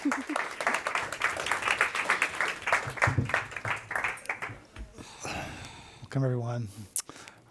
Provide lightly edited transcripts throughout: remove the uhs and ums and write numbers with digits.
Welcome, everyone.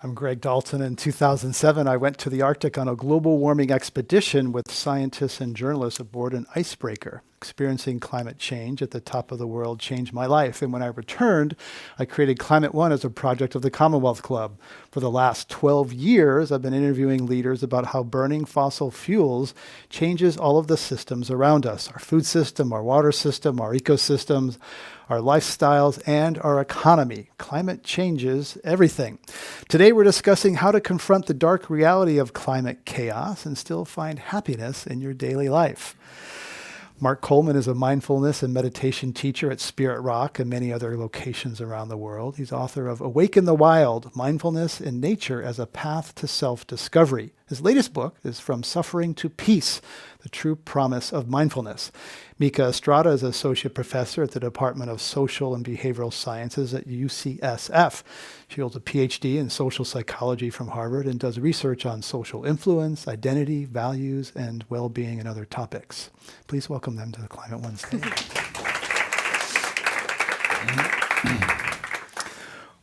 I'm Greg Dalton. In 2007, I went to the Arctic on a global warming expedition with scientists and journalists aboard an icebreaker. Experiencing climate change at the top of the world changed my life. And when I returned, I created Climate One as a project of the Commonwealth Club. For the last 12 years, I've been interviewing leaders about how burning fossil fuels changes all of the systems around us, our food system, our water system, our ecosystems, our lifestyles, and our economy. Climate changes everything. Today, we're discussing how to confront the dark reality of climate chaos and still find happiness in your daily life. Mark Coleman is a mindfulness and meditation teacher at Spirit Rock and many other locations around the world. He's author of Awaken the Wild, Mindfulness in Nature as a Path to Self-Discovery. His latest book is From Suffering to Peace, The True Promise of Mindfulness. Mica Estrada is associate professor at the Department of Social and Behavioral Sciences at UCSF. She holds a PhD in social psychology from Harvard and does research on social influence, identity, values, and well-being and other topics. Please welcome them to the Climate One stage.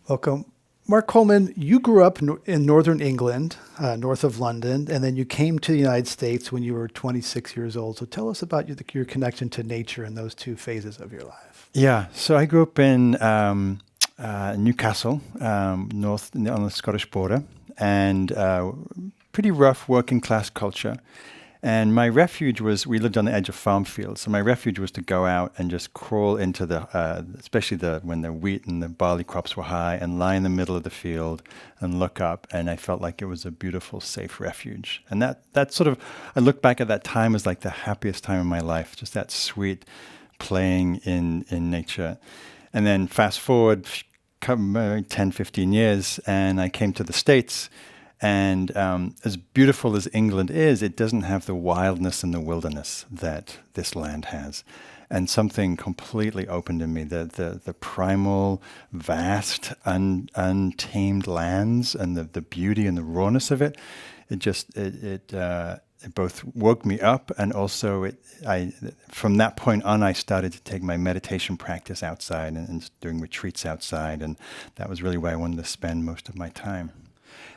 Welcome. Mark Coleman, you grew up in northern England, north of London, and then you came to the United States when you were 26 years old. So tell us about your connection to nature in those two phases of your life. Yeah, so I grew up in Newcastle, north on the Scottish border, and pretty rough working class culture. And my refuge was, we lived on the edge of farm fields, so my refuge was to go out and just crawl into especially when the wheat and the barley crops were high, and lie in the middle of the field and look up, and I felt like it was a beautiful, safe refuge. And that sort of, I look back at that time as like the happiest time of my life, just that sweet playing in nature. And then fast forward 10, 15 years, and I came to the States. And as beautiful as England is, it doesn't have the wildness and the wilderness that this land has. And something completely opened in me, the primal, vast, untamed lands and the beauty and the rawness of it. It both woke me up, and also from that point on, I started to take my meditation practice outside and doing retreats outside. And that was really where I wanted to spend most of my time.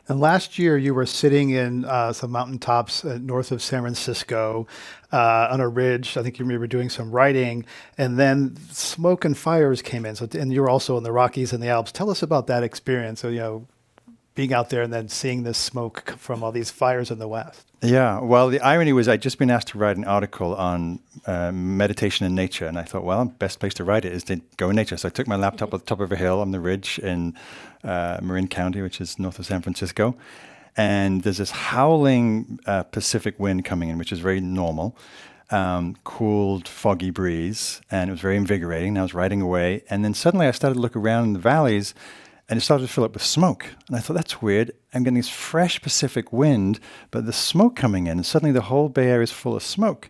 And last year, you were sitting in some mountaintops north of San Francisco on a ridge. I think you were doing some writing, and then smoke and fires came in. And you were also in the Rockies and the Alps. Tell us about that experience. So, being out there and then seeing this smoke from all these fires in the West. Yeah, well, the irony was I'd just been asked to write an article on meditation in nature, and I thought, well, the best place to write it is to go in nature. So I took my laptop at the top of a hill on the ridge in Marin County, which is north of San Francisco, and there's this howling Pacific wind coming in, which is very normal, cooled, foggy breeze, and it was very invigorating. And I was writing away, and then suddenly I started to look around in the valleys, and it started to fill up with smoke. And I thought, that's weird. I'm getting this fresh Pacific wind, but the smoke coming in, and suddenly the whole Bay Area is full of smoke.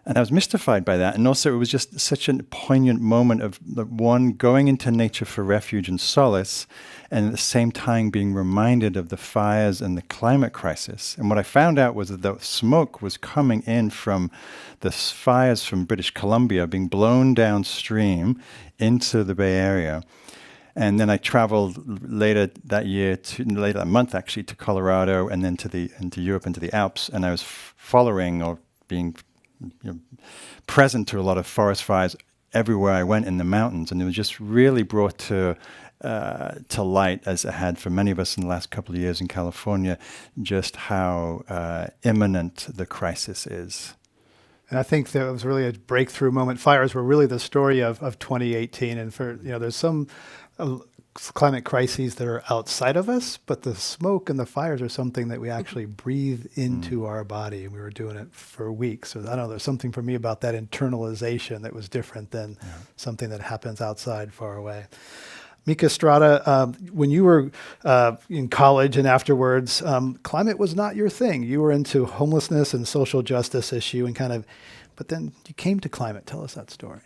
And I was mystified by that. And also it was just such a poignant moment of one going into nature for refuge and solace, and at the same time being reminded of the fires and the climate crisis. And what I found out was that the smoke was coming in from the fires from British Columbia being blown downstream into the Bay Area. And then I traveled later that month actually, to Colorado, and then into Europe, into the Alps, and I was following or being present to a lot of forest fires everywhere I went in the mountains, and it was just really brought to light, as it had for many of us in the last couple of years in California, just how imminent the crisis is. And I think that was really a breakthrough moment. Fires were really the story of 2018, and there's some climate crises that are outside of us, but the smoke and the fires are something that we actually breathe into our body, and we were doing it for weeks. So I don't know, there's something for me about that internalization that was different than something that happens outside far away. Mica Estrada, when you were in college and afterwards, climate was not your thing. You were into homelessness and social justice issue but then you came to climate. Tell us that story.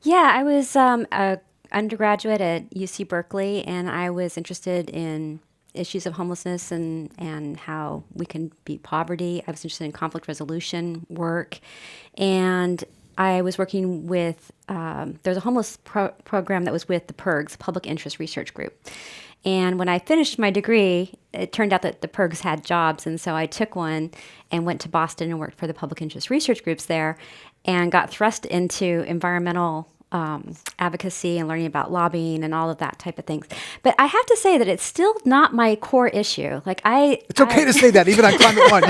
Yeah, I was a undergraduate at UC Berkeley, and I was interested in issues of homelessness and how we can beat poverty. I was interested in conflict resolution work. And I was working with, there's a homeless program that was with the PIRGs, Public Interest Research Group. And when I finished my degree, it turned out that the PIRGs had jobs. And so I took one and went to Boston and worked for the public interest research groups there and got thrust into environmental advocacy and learning about lobbying and all of that type of things. But I have to say that it's still not my core issue. It's okay to say that even on Climate One.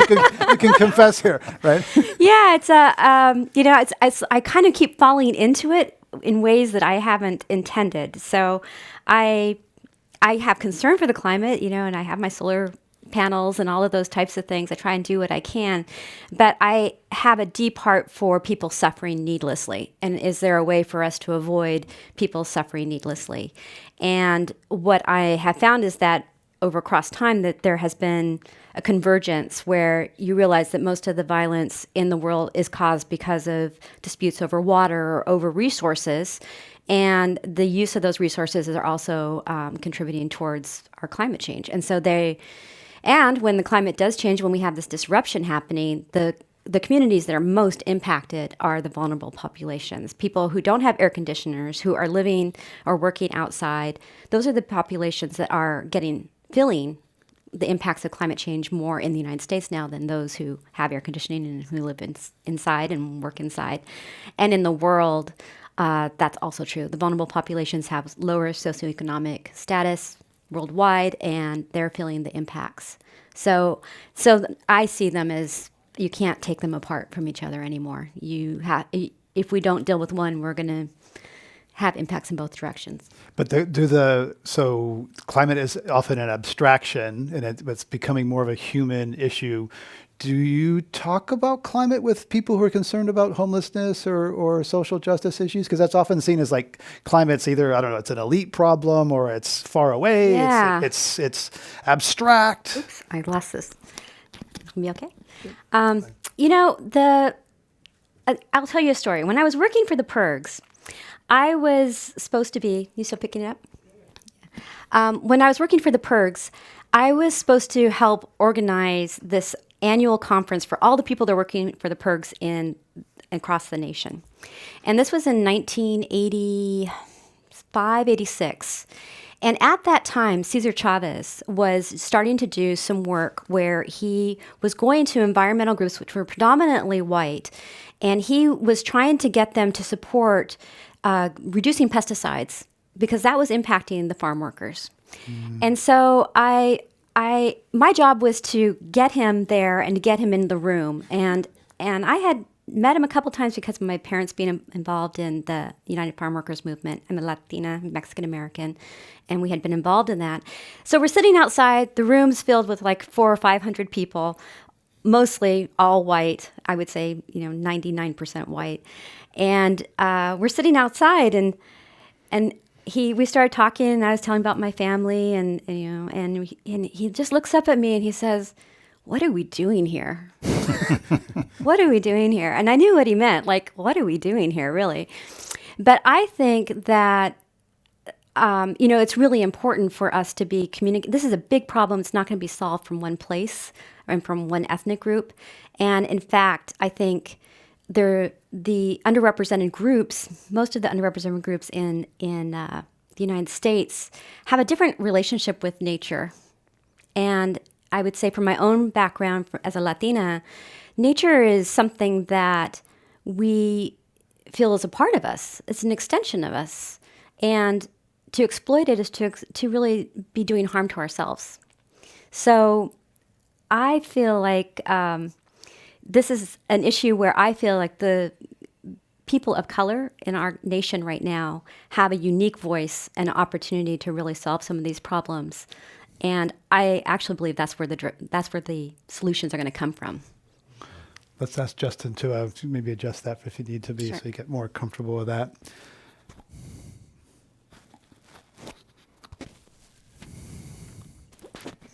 You can confess here, right? Yeah, it's I kind of keep falling into it in ways that I haven't intended. So I have concern for the climate, and I have my solar panels and all of those types of things. I try and do what I can, but I have a deep heart for people suffering needlessly. And is there a way for us to avoid people suffering needlessly? And what I have found is that across time that there has been a convergence where you realize that most of the violence in the world is caused because of disputes over water or over resources. And the use of those resources are also contributing towards our climate change. And when the climate does change, when we have this disruption happening, the communities that are most impacted are the vulnerable populations. People who don't have air conditioners, who are living or working outside. Those are the populations that are feeling the impacts of climate change more in the United States now than those who have air conditioning and who live inside and work inside. And in the world, that's also true. The vulnerable populations have lower socioeconomic status worldwide, and they're feeling the impacts. So I see them as you can't take them apart from each other anymore. If we don't deal with one, we're going to have impacts in both directions. But so climate is often an abstraction, and it's becoming more of a human issue. Do you talk about climate with people who are concerned about homelessness or social justice issues? Because that's often seen as like climate's either, I don't know, it's an elite problem or it's far away. Yeah. It's abstract. Oops, I lost this. Be okay? I'll tell you a story. When I was working for the PIRGs, I was supposed to be, you still picking it up? When I was working for the PIRGs, I was supposed to help organize this annual conference for all the people that are working for the PIRGs across the nation. And this was in 1985, 86. And at that time, Cesar Chavez was starting to do some work where he was going to environmental groups, which were predominantly white, and he was trying to get them to support reducing pesticides because that was impacting the farm workers. And so my job was to get him there and to get him in the room. And I had met him a couple times because of my parents being involved in the United Farm Workers Movement. I'm a Latina, Mexican American, and we had been involved in that. So we're sitting outside, the room's filled with like 400 or 500 people, mostly all white. I would say, 99% white. And we're sitting outside and we started talking, and I was telling about my family, and he just looks up at me and he says, "What are we doing here? What are we doing here?" And I knew what he meant, like, what are we doing here, really? But I think that, it's really important for us to be This is a big problem. It's not going to be solved from one place and from one ethnic group. And in fact, I think the underrepresented groups, most of the underrepresented groups in the United States have a different relationship with nature. And I would say from my own background as a Latina, nature is something that we feel is a part of us. It's an extension of us. And to exploit it is to really be doing harm to ourselves. So I feel like this is an issue where I feel like the people of color in our nation right now have a unique voice and an opportunity to really solve some of these problems. And I actually believe that's where the solutions are going to come from. Let's ask Justin to maybe adjust that if you need to be, Sure. so you get more comfortable with that.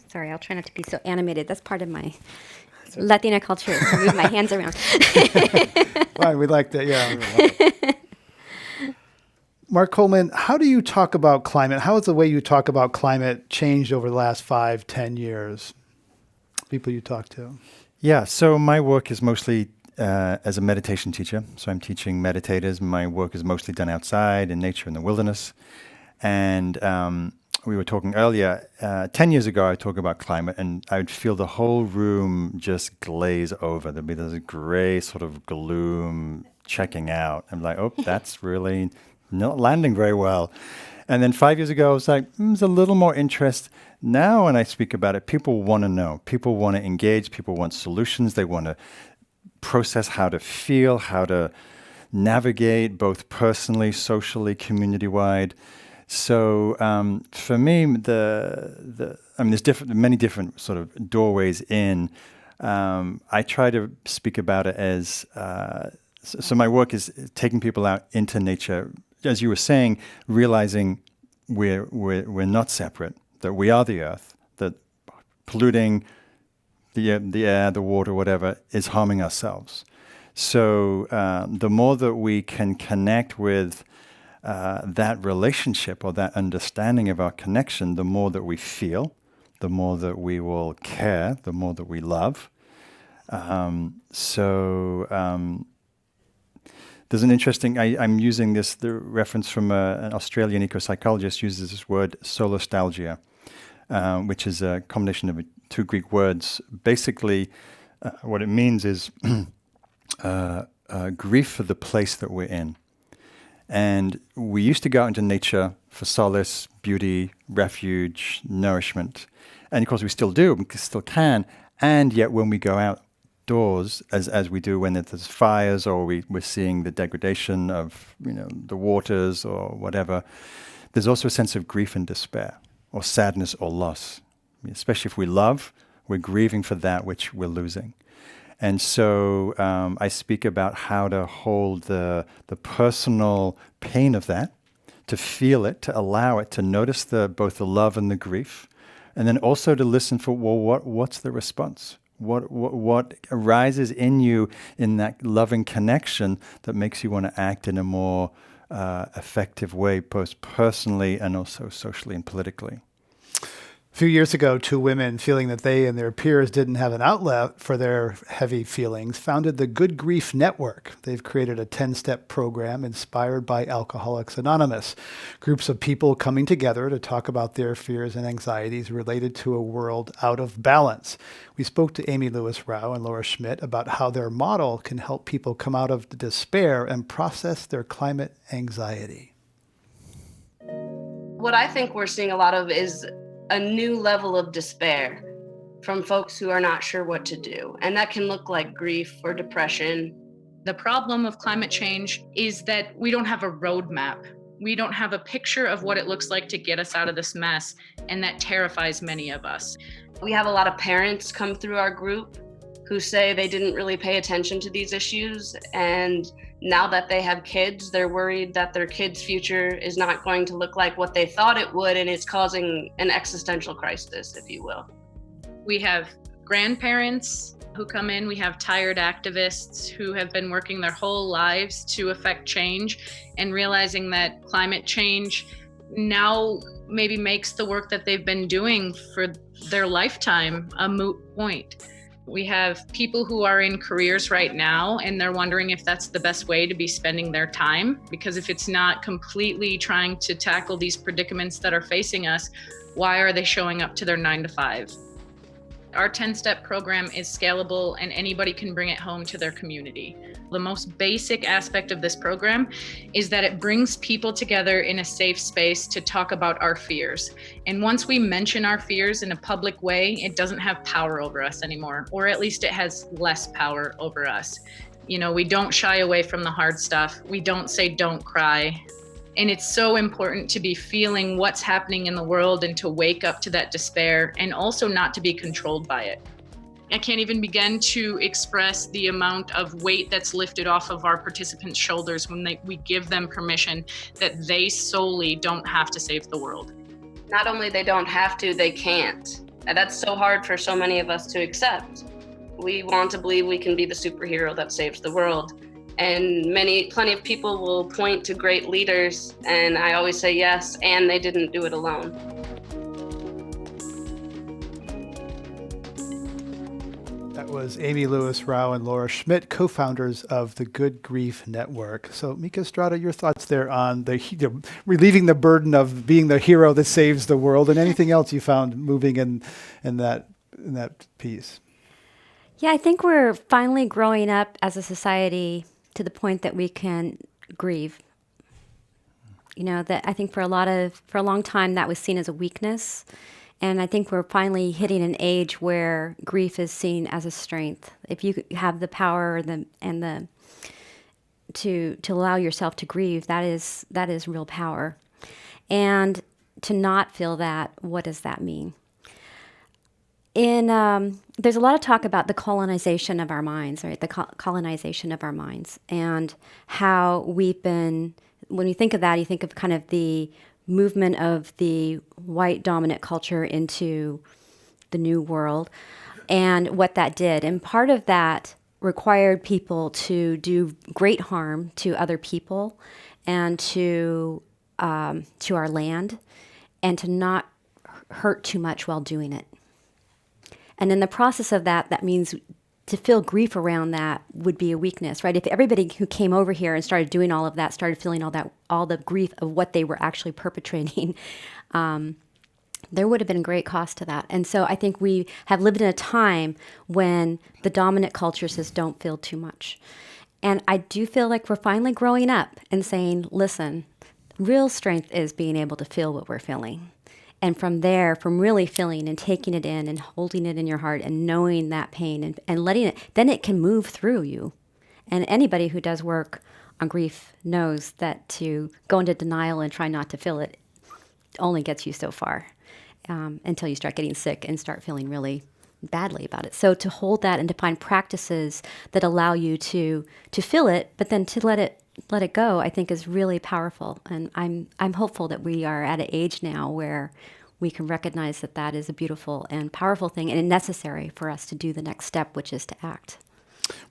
Sorry, I'll try not to be so animated. That's part of my Latina culture. I move my hands around. Right, we like that, yeah. Mark Coleman, how do you talk about climate? How has the way you talk about climate changed over the last 5-10 years? People you talk to. Yeah, so my work is mostly as a meditation teacher. So I'm teaching meditators. My work is mostly done outside in nature in the wilderness. And we were talking earlier, 10 years ago, I talked about climate, and I would feel the whole room just glaze over. There'd be this gray sort of gloom checking out. I'm like, oh, that's really not landing very well. And then 5 years ago, I was like, there's a little more interest. Now when I speak about it, people want to know. People want to engage. People want solutions. They want to process how to feel, how to navigate both personally, socially, community-wide. So for me, there's many different sort of doorways in. I try to speak about it as so my work is taking people out into nature, as you were saying, realizing we're not separate, that we are the earth, that polluting the air, the water, whatever, is harming ourselves. So the more that we can connect with that relationship or that understanding of our connection, the more that we feel, the more that we will care, the more that we love. There's an interesting, I'm using the reference from an Australian eco-psychologist uses this word solastalgia, which is a combination of two Greek words. Basically, what it means is grief for the place that we're in. And we used to go out into nature for solace, beauty, refuge, nourishment. And of course we still do, we still can. And yet when we go outdoors, as we do when there's fires or we're seeing the degradation of the waters or whatever, there's also a sense of grief and despair or sadness or loss. Especially if we love, we're grieving for that which we're losing. And so I speak about how to hold the personal pain of that, to feel it, to allow it, to notice both the love and the grief, and then also to listen for, well, what's the response? What arises in you in that loving connection that makes you want to act in a more effective way, both personally and also socially and politically? A few years ago, two women, feeling that they and their peers didn't have an outlet for their heavy feelings, founded the Good Grief Network. They've created a 10-step program inspired by Alcoholics Anonymous, groups of people coming together to talk about their fears and anxieties related to a world out of balance. We spoke to Amy Lewis Rao and Laura Schmidt about how their model can help people come out of the despair and process their climate anxiety. What I think we're seeing a lot of is a new level of despair from folks who are not sure what to do. And that can look like grief or depression. The problem of climate change is that we don't have a roadmap. We don't have a picture of what it looks like to get us out of this mess, and that terrifies many of us. We have a lot of parents come through our group who say they didn't really pay attention to these issues, and now that they have kids, they're worried that their kids' future is not going to look like what they thought it would, and it's causing an existential crisis, if you will. We have grandparents who come in. We have tired activists who have been working their whole lives to affect change, and realizing that climate change now maybe makes the work that they've been doing for their lifetime a moot point. We have people who are in careers right now and they're wondering if that's the best way to be spending their time, because if it's not completely trying to tackle these predicaments that are facing us, why are they showing up to their 9-to-5? Our 10-step program is scalable and anybody can bring it home to their community. The most basic aspect of this program is that it brings people together in a safe space to talk about our fears. And once we mention our fears in a public way, it doesn't have power over us anymore, or at least it has less power over us. We don't shy away from the hard stuff. We don't say don't cry. And it's so important to be feeling what's happening in the world and to wake up to that despair, and also not to be controlled by it. I can't even begin to express the amount of weight that's lifted off of our participants' shoulders when we give them permission that they solely don't have to save the world. Not only they don't have to, they can't. And that's so hard for so many of us to accept. We want to believe we can be the superhero that saves the world. And plenty of people will point to great leaders, and I always say yes, and they didn't do it alone. That was Amy Lewis Rao and Laura Schmidt, co-founders of the Good Grief Network. So, Mica Estrada, your thoughts there on relieving the burden of being the hero that saves the world, and anything else you found moving in that piece? Yeah, I think we're finally growing up as a society to the point that we can grieve. That I think for a long time that was seen as a weakness. And I think we're finally hitting an age where grief is seen as a strength. If you have the power to allow yourself to grieve, that is real power. And to not feel that, what does that mean? There's a lot of talk about the colonization of our minds, right? The colonization of our minds, and how we've been. When you think of that, you think of kind of the movement of the white dominant culture into the new world and what that did. And part of that required people to do great harm to other people and to our land, and to not hurt too much while doing it. And in the process of that means to feel grief around that would be a weakness, right? If everybody who came over here and started doing all of that started feeling all the grief of what they were actually perpetrating, there would have been great cost to that. And so I think we have lived in a time when the dominant culture says, don't feel too much. And I do feel like we're finally growing up and saying, listen, real strength is being able to feel what we're feeling. And from there, from really feeling and taking it in and holding it in your heart and knowing that pain and letting it, then it can move through you. And anybody who does work on grief knows that to go into denial and try not to feel it only gets you so far, until you start getting sick and start feeling really badly about it. So to hold that and to find practices that allow you to feel it, but then to let it go, I think is really powerful. And I'm hopeful that we are at an age now where we can recognize that is a beautiful and powerful thing and necessary for us to do the next step, which is to act.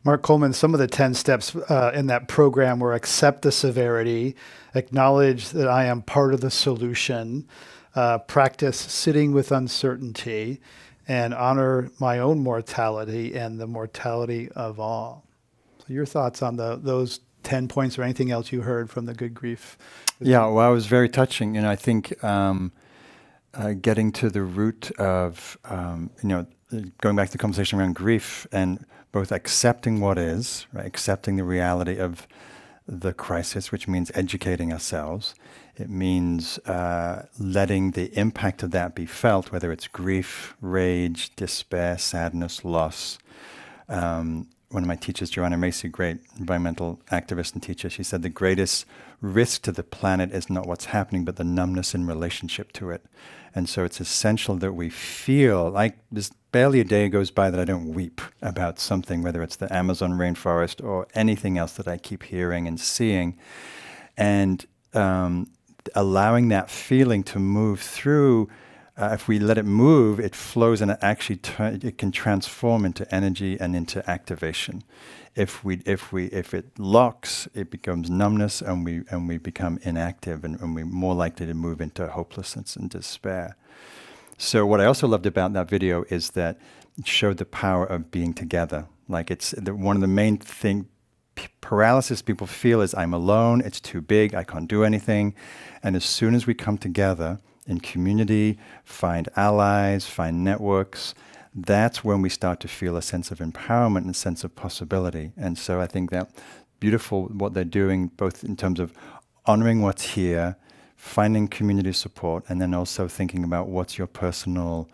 Mark Coleman, some of the 10 steps in that program were accept the severity, acknowledge that I am part of the solution, practice sitting with uncertainty, and honor my own mortality and the mortality of all. So your thoughts on those 10 points or anything else you heard from the Good Grief? Yeah, well, it was very touching. I think getting to the root of, going back to the conversation around grief and both accepting what is, right, accepting the reality of the crisis, which means educating ourselves. It means letting the impact of that be felt, whether it's grief, rage, despair, sadness, loss. One of my teachers, Joanna Macy, great environmental activist and teacher, she said the greatest risk to the planet is not what's happening, but the numbness in relationship to it. And so it's essential that we feel like there's barely a day goes by that I don't weep about something, whether it's the Amazon rainforest or anything else that I keep hearing and seeing. And allowing that feeling to move through, if we let it move, it flows and it actually it can transform into energy and into activation. If it locks, it becomes numbness, and we become inactive, and we're more likely to move into hopelessness and despair. So what I also loved about that video is that it showed the power of being together. Like one of the main paralysis people feel is I'm alone, it's too big, I can't do anything. And as soon as we come together in community, find allies, find networks, that's when we start to feel a sense of empowerment and a sense of possibility. And so I think that beautiful what they're doing, both in terms of honoring what's here, finding community support, and then also thinking about what's your personal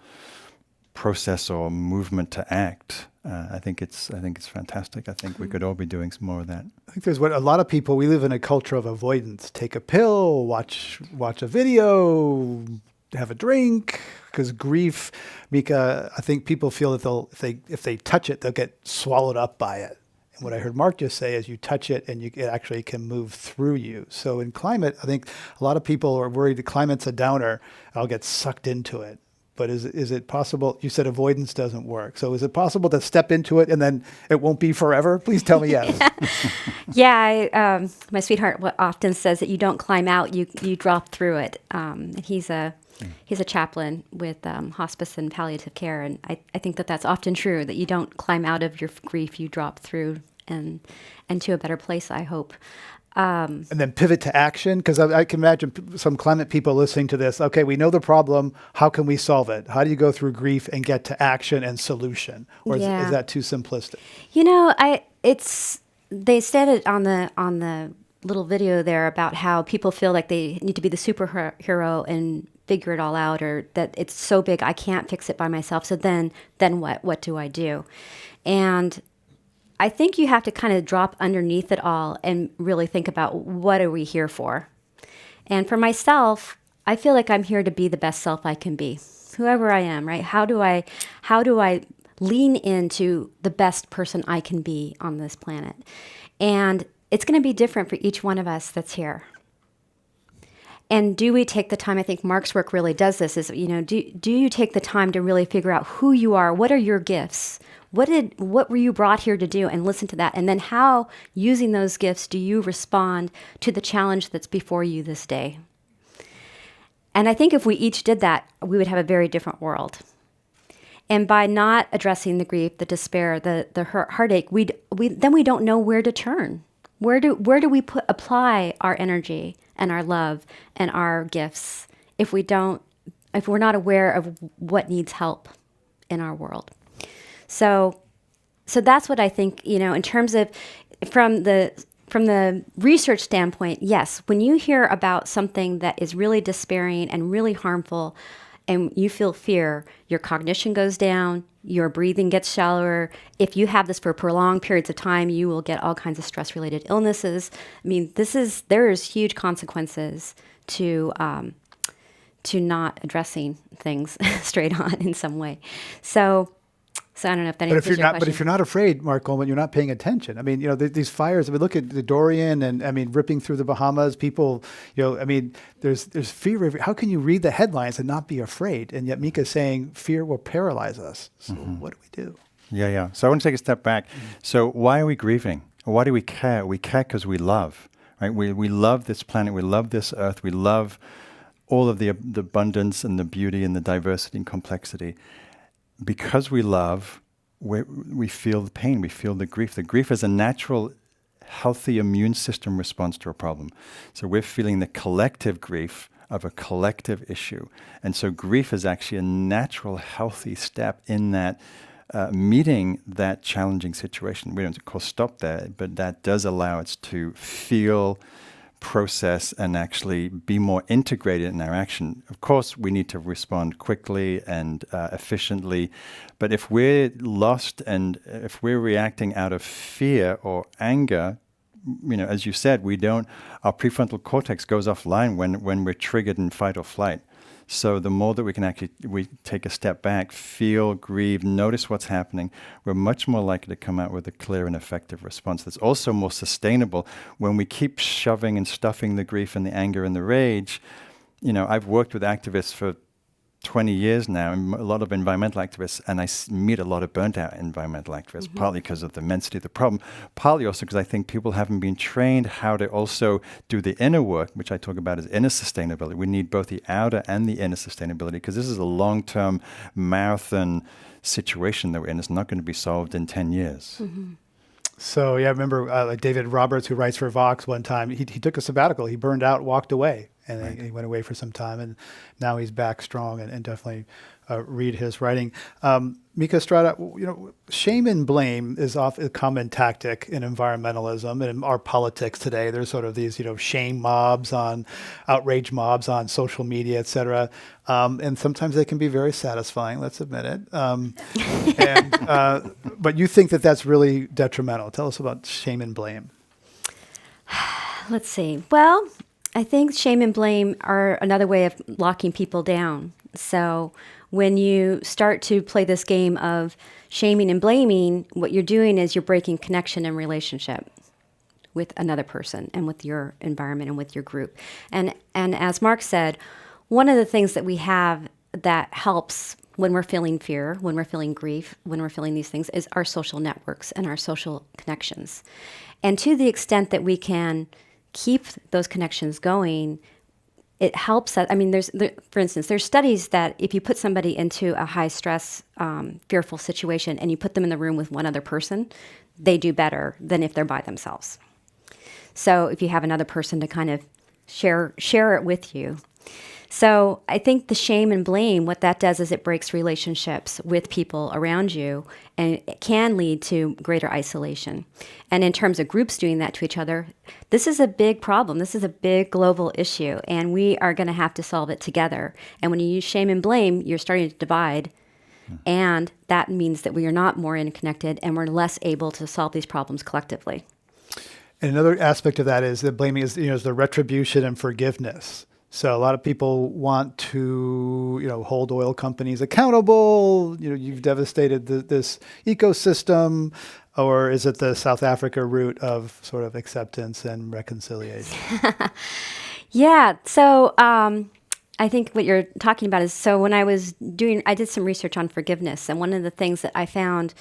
process or movement to act. I think it's fantastic. I think we could all be doing some more of that. I think there's what a lot of people, we live in a culture of avoidance. Take a pill, watch a video, have a drink, because grief, Mica, I think people feel that if they touch it, they'll get swallowed up by it. And what I heard Mark just say is you touch it and it actually can move through you. So in climate, I think a lot of people are worried the climate's a downer, I'll get sucked into it. but is it possible? You said avoidance doesn't work. So is it possible to step into it and then it won't be forever? Please tell me yes. Yeah, my sweetheart often says that you don't climb out, you drop through it. He's a chaplain with hospice and palliative care, and I think that that's often true, that you don't climb out of your grief, you drop through and to a better place, I hope. And then pivot to action, because I can imagine some climate people listening to this. Okay, we know the problem. How can we solve it? How do you go through grief and get to action and solution? Or is that too simplistic? You know, they said it on the little video there about how people feel like they need to be the superhero and figure it all out, or that it's so big I can't fix it by myself. So then what? What do I do? And I think you have to kind of drop underneath it all and really think about, what are we here for? And for myself, I feel like I'm here to be the best self I can be, whoever I am, right? How do I lean into the best person I can be on this planet? And it's going to be different for each one of us that's here. And do we take the time? I think Mark's work really does this, is, do you take the time to really figure out who you are? What are your gifts? What were you brought here to do? And listen to that. And then how, using those gifts, do you respond to the challenge that's before you this day? And I think if we each did that, we would have a very different world. And by not addressing the grief, the despair, the heartache, we don't know where to turn. Where do we apply our energy and our love and our gifts if we're not aware of what needs help in our world? So that's what I think, in terms of from the research standpoint, yes, when you hear about something that is really despairing and really harmful and you feel fear, your cognition goes down, your breathing gets shallower. If you have this for prolonged periods of time, you will get all kinds of stress-related illnesses. I mean, there is huge consequences to not addressing things straight on in some way. So I don't know if that answers your question. But if you're not afraid, Mark Coleman, you're not paying attention. I mean, these fires. I mean, look at the Dorian, and I mean, ripping through the Bahamas. People, I mean, there's fear. How can you read the headlines and not be afraid? And yet, Mica's saying fear will paralyze us. So what do we do? Yeah. So I want to take a step back. So why are we grieving? Why do we care? We care because we love, right? We love this planet. We love this earth. We love all of the abundance and the beauty and the diversity and complexity. Because we love, we feel the pain, we feel the grief. The grief is a natural, healthy immune system response to a problem. So we're feeling the collective grief of a collective issue. And so grief is actually a natural, healthy step in that meeting that challenging situation. We don't, of course, stop there, but that does allow us to feel, process, and actually be more integrated in our action. Of course, we need to respond quickly and efficiently, but if we're lost and if we're reacting out of fear or anger, as you said, our prefrontal cortex goes offline when we're triggered in fight or flight. So the more that we take a step back, feel, grieve, notice what's happening, we're much more likely to come out with a clear and effective response that's also more sustainable. When we keep shoving and stuffing the grief and the anger and the rage, I've worked with activists for 20 years now, and a lot of environmental activists, and I meet a lot of burnt out environmental activists, partly because of the immensity of the problem, partly also because I think people haven't been trained how to also do the inner work, which I talk about as inner sustainability. We need both the outer and the inner sustainability, because this is a long-term marathon situation that we're in. It's not going to be solved in 10 years. Mm-hmm. So I remember David Roberts, who writes for Vox, one time, he took a sabbatical. He burned out, walked away, and he went away for some time, and now he's back strong, and definitely read his writing. Mica Estrada, shame and blame is often a common tactic in environmentalism and in our politics today. There's sort of these, shame mobs outrage mobs on social media, et cetera. And sometimes they can be very satisfying, let's admit it. But you think that that's really detrimental. Tell us about shame and blame. Let's see. Well, I think shame and blame are another way of locking people down. So when you start to play this game of shaming and blaming, what you're doing is you're breaking connection and relationship with another person and with your environment and with your group. And as Mark said, one of the things that we have that helps when we're feeling fear, when we're feeling grief, when we're feeling these things is our social networks and our social connections. And to the extent that we can keep those connections going, it helps us. I mean, for instance, there's studies that if you put somebody into a high stress, fearful situation and you put them in the room with one other person, they do better than if they're by themselves. So if you have another person to kind of share it with you. So I think the shame and blame, what that does is it breaks relationships with people around you, and it can lead to greater isolation. And in terms of groups doing that to each other, this is a big problem. This is a big global issue, and we are going to have to solve it together. And when you use shame and blame, you're starting to divide, and that means that we are not more interconnected, and we're less able to solve these problems collectively. And another aspect of that is that blaming is the retribution and forgiveness. So a lot of people want to, hold oil companies accountable. You've devastated this ecosystem, or is it the South Africa route of sort of acceptance and reconciliation? Yeah. So I think what you're talking about is, so when I did some research on forgiveness, and one of the things that I found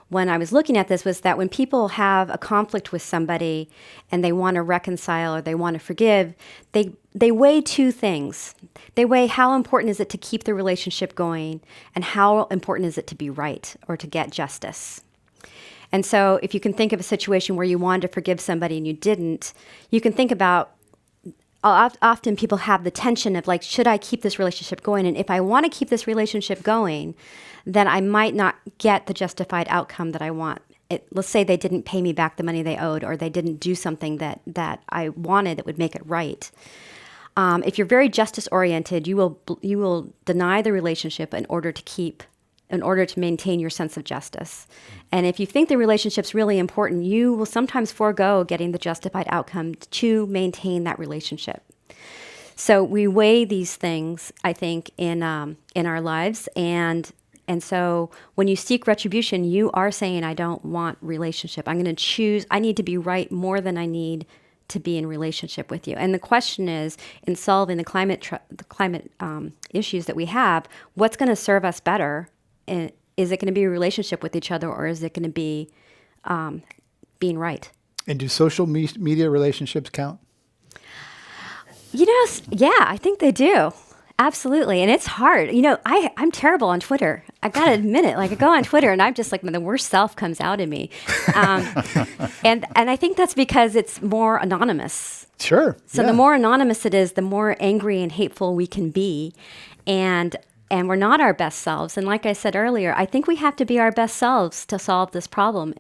when I was looking at this was that when people have a conflict with somebody and they want to reconcile or they want to forgive, they weigh two things. They weigh how important is it to keep the relationship going, and how important is it to be right or to get justice. And so if you can think of a situation where you wanted to forgive somebody and you didn't, you can think about, often people have the tension of like, should I keep this relationship going? And if I want to keep this relationship going, then I might not get the justified outcome that I want. Let's say they didn't pay me back the money they owed, or they didn't do something that I wanted that would make it right. If you're very justice oriented, you will deny the relationship in order to maintain your sense of justice. And if you think the relationship's really important, you will sometimes forego getting the justified outcome to maintain that relationship. So we weigh these things, I think, in our lives, and so when you seek retribution, you are saying, I don't want relationship. I'm going to choose, I need to be right more than I need to be in relationship with you. And the question is, in solving the climate issues that we have, what's going to serve us better? And is it going to be a relationship with each other, or is it going to be being right? And do social media relationships count? Yeah, I think they do. Absolutely. And it's hard. I'm terrible on Twitter. I got to admit it. Like, I go on Twitter and I'm just like, the worst self comes out in me. And I think that's because it's more anonymous. Sure. So the more anonymous it is, the more angry and hateful we can be. And we're not our best selves. And like I said earlier, I think we have to be our best selves to solve this problem.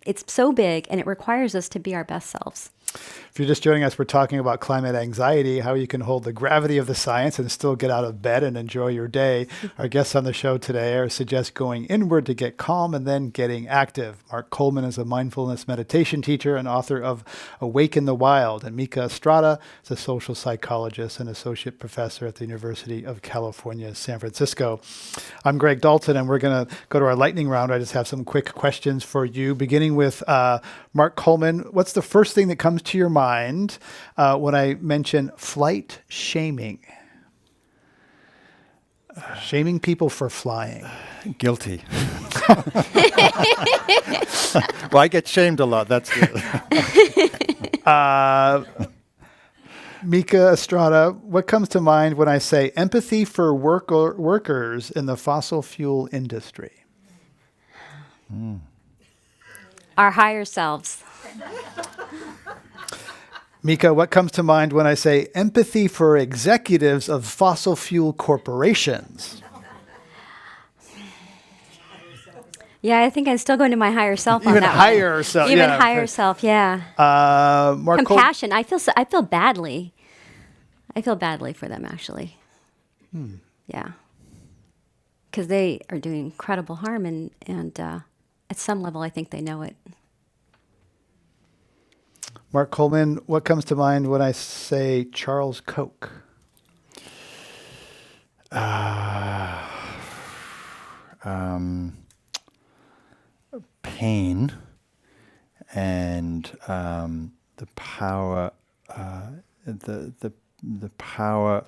It's so big, and it requires us to be our best selves. If you're just joining us, we're talking about climate anxiety, how you can hold the gravity of the science and still get out of bed and enjoy your day. Our guests on the show today suggest going inward to get calm and then getting active. Mark Coleman is a mindfulness meditation teacher and author of Awaken the Wild. And Mica Estrada is a social psychologist and associate professor at the University of California, San Francisco. I'm Greg Dalton, and we're going to go to our lightning round. I just have some quick questions for you, beginning with Mark Coleman. What's the first thing that comes to your mind when I mention flight shaming? Shaming people for flying. Guilty. Well, I get shamed a lot. That's it. Mica Estrada, what comes to mind when I say empathy for workers in the fossil fuel industry? Our higher selves. Mica, what comes to mind when I say empathy for executives of fossil fuel corporations? Yeah, I think I'm still going to my higher self on Even that higher one. self. Even yeah. higher self, yeah. Mark Compassion. I feel badly. I feel badly for them, actually. Yeah. Because they are doing incredible harm, and at some level, I think they know it. Mark Coleman, what comes to mind when I say Charles Koch? Pain and the power, the power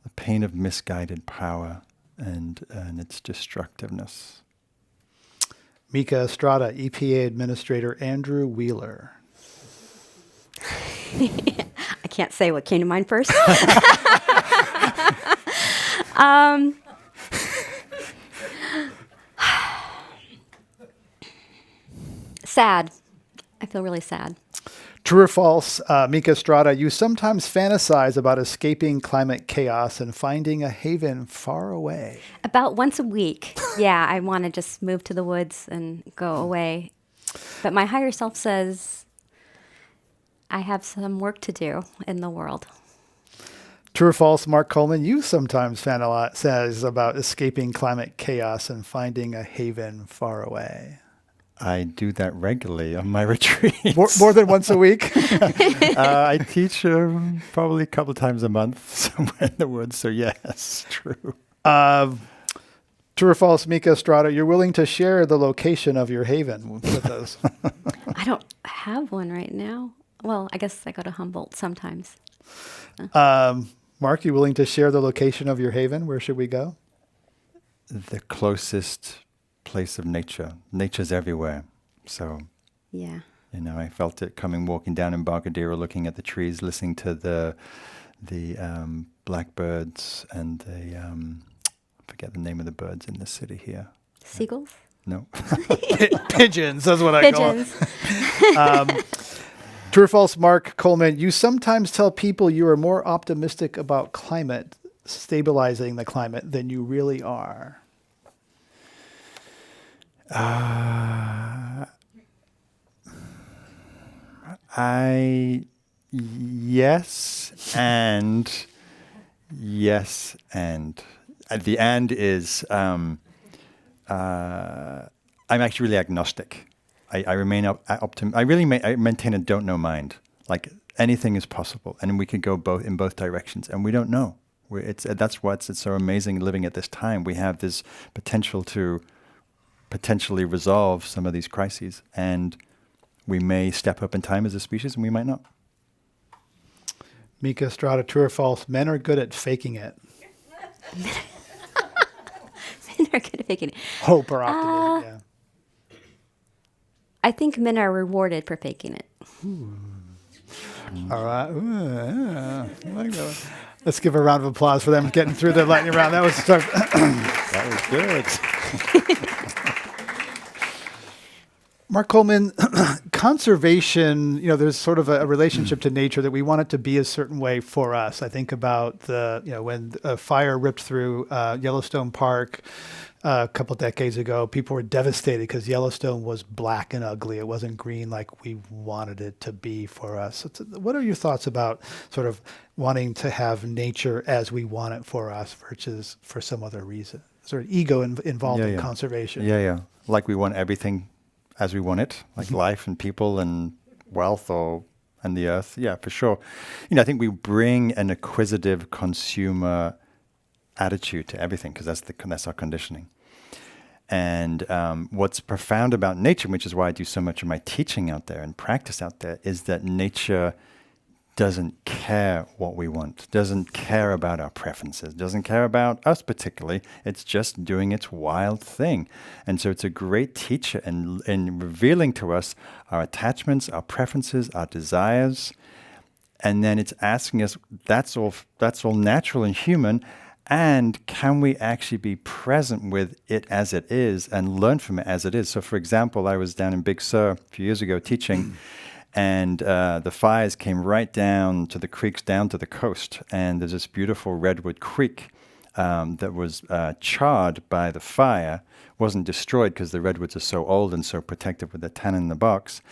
the pain of misguided power and its destructiveness. Mica Estrada, EPA Administrator Andrew Wheeler. I can't say what came to mind first. Sad. I feel really sad. True or false, Mica Estrada, you sometimes fantasize about escaping climate chaos and finding a haven far away. About once a week, yeah, I want to just move to the woods and go away. But my higher self says I have some work to do in the world. True or false, Mark Coleman, you sometimes fantasize about escaping climate chaos and finding a haven far away. I do that regularly on my retreats. More than once a week? I teach probably a couple of times a month somewhere in the woods, so yes, true. True or false, Mica Estrada, you're willing to share the location of your haven with us? I don't have one right now. Well, I guess I go to Humboldt sometimes. Mark, you willing to share the location of your haven? Where should we go? The closest place of nature. Nature's everywhere. So, Yeah. I felt it walking down in Barcadero, looking at the trees, listening to the blackbirds and the, I forget the name of the birds in the city here. Seagulls? No. Pigeons, that's what I call it. Pigeons. True or false, Mark Coleman, you sometimes tell people you are more optimistic about climate, stabilizing the climate, than you really are. Yes and yes and. The and is I'm actually really agnostic. I remain optimistic. I maintain a don't know mind. Like anything is possible, and we could go in both directions, and we don't know. That's what's so amazing living at this time. We have this potential to potentially resolve some of these crises, and we may step up in time as a species, and we might not. Mica Estrada, true or false, men are good at faking it. Men are good at faking it. Hope or optimism, yeah. I think men are rewarded for faking it. All right. Ooh, yeah. I like that one. Let's give a round of applause for them getting through the lightning round. That was tough. That was good. Mark Coleman, conservation, there's sort of a relationship to nature that we want it to be a certain way for us. I think about when a fire ripped through Yellowstone Park a couple decades ago, people were devastated because Yellowstone was black and ugly. It wasn't green like we wanted it to be for us. What are your thoughts about sort of wanting to have nature as we want it for us versus for some other reason? Sort of ego involved in conservation. Yeah. Like we want everything as we want it, like life and people and wealth and the earth. Yeah, for sure. I think we bring an acquisitive consumer attitude to everything because that's our conditioning. And what's profound about nature, which is why I do so much of my teaching out there and practice out there, is that nature doesn't care what we want, doesn't care about our preferences, doesn't care about us particularly. It's just doing its wild thing. And so it's a great teacher in revealing to us our attachments, our preferences, our desires. And then it's asking us, that's all natural and human. And can we actually be present with it as it is and learn from it as it is? So for example, I was down in Big Sur a few years ago teaching, and the fires came right down to the creeks, down to the coast. And there's this beautiful redwood creek that was charred by the fire, wasn't destroyed because the redwoods are so old and so protected with the tannin in the box.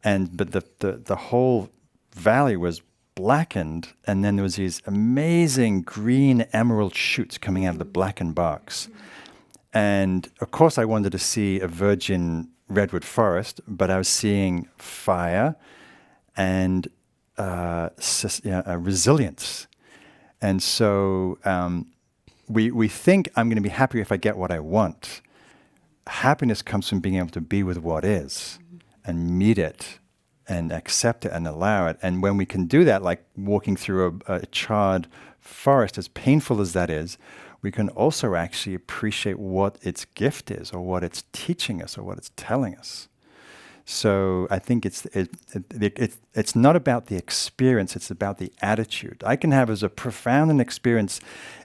But the whole valley was blackened, and then there was these amazing green emerald shoots coming out of the blackened barks. And of course I wanted to see a virgin redwood forest, but I was seeing fire and resilience. And so we think I'm going to be happy if I get what I want. Happiness comes from being able to be with what is and meet it and accept it and allow it. And when we can do that, like walking through a charred forest, as painful as that is, we can also actually appreciate what its gift is, or what it's teaching us, or what it's telling us. So I think it's not about the experience, it's about the attitude. I can have as a profound an experience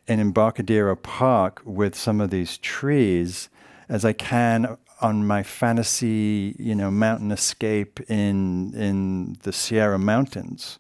in Embarcadero Park with some of these trees as I can on my fantasy, mountain escape in the Sierra Mountains,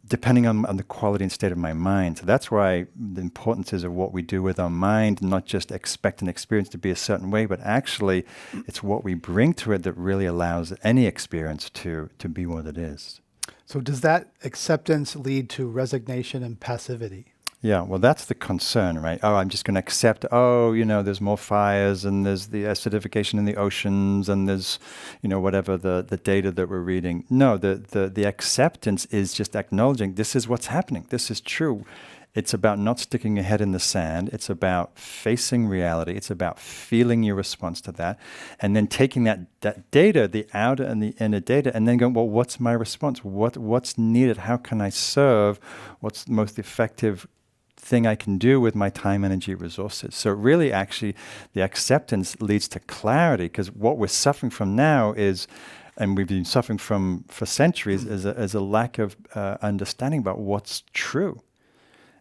depending on the quality and state of my mind. So that's why the importance is of what we do with our mind, not just expect an experience to be a certain way, but actually it's what we bring to it that really allows any experience to be what it is. So does that acceptance lead to resignation and passivity? Yeah, well, that's the concern, right? Oh, I'm just going to accept, there's more fires, and there's the acidification in the oceans, and there's, whatever the data that we're reading. No, the acceptance is just acknowledging this is what's happening. This is true. It's about not sticking your head in the sand. It's about facing reality. It's about feeling your response to that, and then taking that data, the outer and the inner data, and then going, well, what's my response? What's needed? How can I serve? What's the most effective thing I can do with my time, energy, resources? So really, actually, the acceptance leads to clarity, because what we're suffering from now is, and we've been suffering from for centuries, is a lack of understanding about what's true.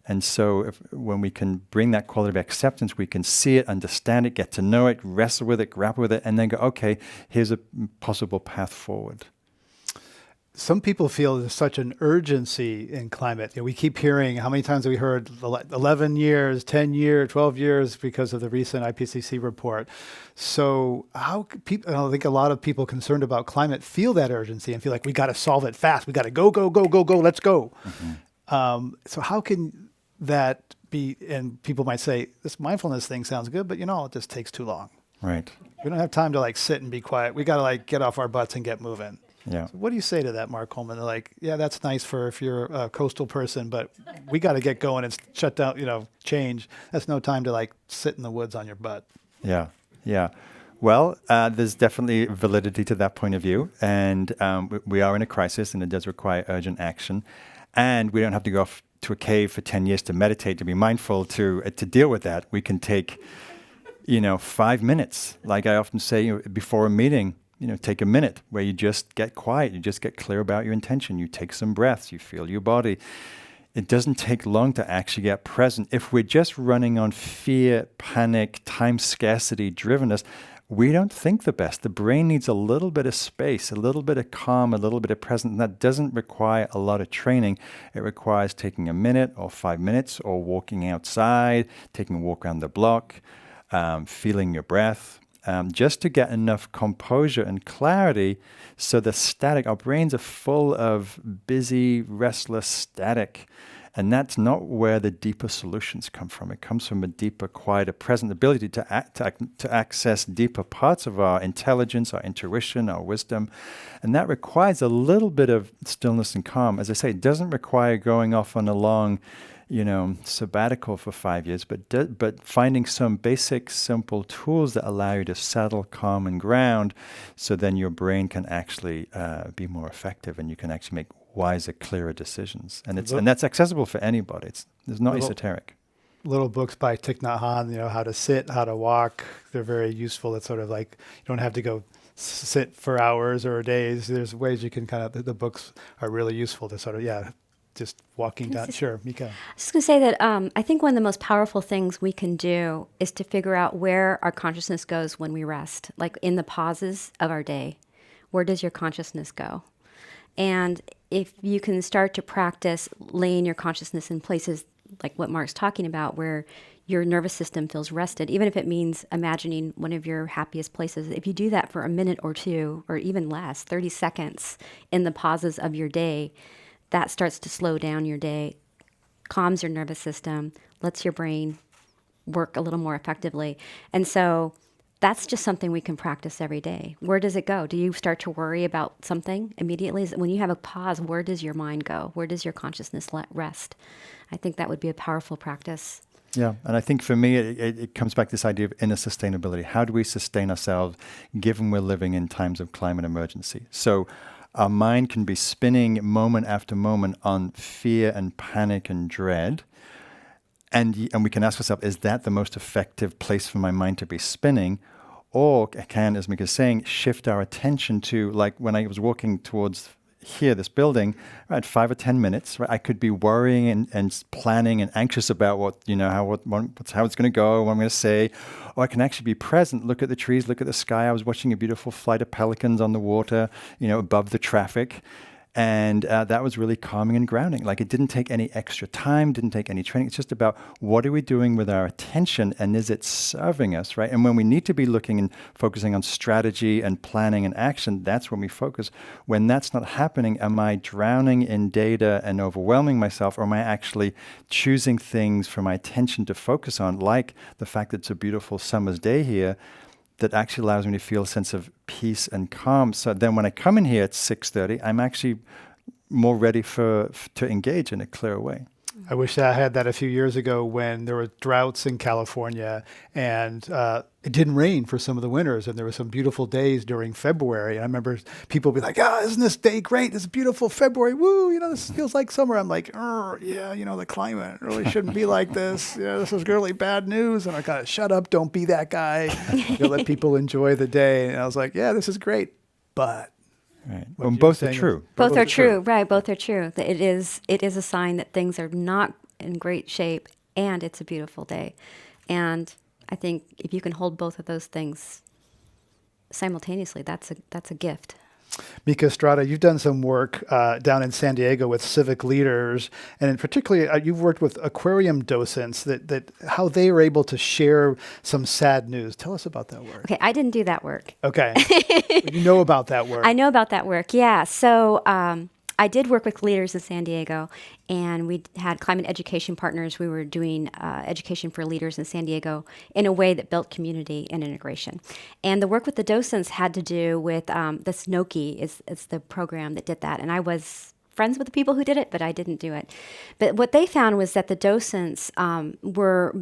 And so when we can bring that quality of acceptance, we can see it, understand it, get to know it, wrestle with it, grapple with it, and then go, okay, here's a possible path forward. Some people feel there's such an urgency in climate. We keep hearing, how many times have we heard 11 years, 10 years, 12 years because of the recent IPCC report. So how people, I think a lot of people concerned about climate feel that urgency and feel like we got to solve it fast. We got to go, let's go. Mm-hmm. So how can that be? And people might say, this mindfulness thing sounds good, but it just takes too long. Right. We don't have time to sit and be quiet. We got to get off our butts and get moving. Yeah. So what do you say to that, Mark Coleman? They're like, yeah, that's nice for if you're a coastal person, but we got to get going and shut down, change. That's no time to sit in the woods on your butt. Yeah. Yeah. Well, there's definitely validity to that point of view. And we are in a crisis, and it does require urgent action. And we don't have to go off to a cave for 10 years to meditate, to be mindful, to deal with that. We can take, 5 minutes. Like I often say, before a meeting, take a minute where you just get quiet. You just get clear about your intention. You take some breaths. You feel your body. It doesn't take long to actually get present. If we're just running on fear, panic, time scarcity drivenness, we don't think the best. The brain needs a little bit of space, a little bit of calm, a little bit of presence. And that doesn't require a lot of training. It requires taking a minute or 5 minutes, or walking outside, taking a walk around the block, feeling your breath. Just to get enough composure and clarity, so the static, our brains are full of busy, restless static, and that's not where the deeper solutions come from. It comes from a deeper, quieter, present ability to access deeper parts of our intelligence, our intuition, our wisdom, and that requires a little bit of stillness and calm. As I say, it doesn't require going off on a long sabbatical for 5 years, but finding some basic, simple tools that allow you to settle, calm, and ground, so then your brain can actually be more effective, and you can actually make wiser, clearer decisions. And that's accessible for anybody. It's not esoteric. Little books by Thich Nhat Hanh, how to sit, how to walk. They're very useful. It's sort of like you don't have to go sit for hours or days. There's ways you can the books are really useful to sort of, just walking down. Sure, Mica. I was going to say that I think one of the most powerful things we can do is to figure out where our consciousness goes when we rest, like in the pauses of our day. Where does your consciousness go? And if you can start to practice laying your consciousness in places like what Mark's talking about, where your nervous system feels rested, even if it means imagining one of your happiest places, if you do that for a minute or two, or even less, 30 seconds in the pauses of your day, that starts to slow down your day, calms your nervous system, lets your brain work a little more effectively. And so that's just something we can practice every day. Where does it go? Do you start to worry about something immediately? When you have a pause, where does your mind go? Where does your consciousness rest? I think that would be a powerful practice. Yeah, and I think for me, it comes back to this idea of inner sustainability. How do we sustain ourselves given we're living in times of climate emergency? So our mind can be spinning moment after moment on fear and panic and dread. And we can ask ourselves, is that the most effective place for my mind to be spinning? Or can, as Mica's saying, shift our attention to, like when I was walking towards here, this building, right, 5 or 10 minutes, right, I could be worrying and planning and anxious about how it's going to go, what I'm going to say, or I can actually be present, look at the trees, look at the sky. I was watching a beautiful flight of pelicans on the water, above the traffic. And that was really calming and grounding. Like, it didn't take any extra time, didn't take any training. It's just about what are we doing with our attention, and is it serving us, right? And when we need to be looking and focusing on strategy and planning and action, that's when we focus. When that's not happening, am I drowning in data and overwhelming myself, or am I actually choosing things for my attention to focus on, like the fact that it's a beautiful summer's day here, that actually allows me to feel a sense of peace and calm. So then when I come in here at 6:30, I'm actually more ready to engage in a clearer way. I wish I had that a few years ago when there were droughts in California, and it didn't rain for some of the winters, and there were some beautiful days during February. And I remember people be like, isn't this day great? This beautiful February. Woo, this feels like summer. I'm like, yeah, the climate really shouldn't be like this. This is really bad news. And I got shut up, don't be that guy. Let people enjoy the day. And I was like, yeah, this is great. But right. Well, both are true. Both are true, right? Both are true. It is a sign that things are not in great shape, and it's a beautiful day. And I think if you can hold both of those things simultaneously, that's a gift. Mica Estrada, you've done some work down in San Diego with civic leaders, and in particularly, you've worked with aquarium docents that how they were able to share some sad news. Tell us about that work. Okay, I didn't do that work. Okay. You know about that work. I know about that work, yeah. So I did work with leaders in San Diego, and we had climate education partners. We were doing education for leaders in San Diego in a way that built community and integration. And the work with the docents had to do with the SNOKI is the program that did that. And I was friends with the people who did it, but I didn't do it. But what they found was that the docents were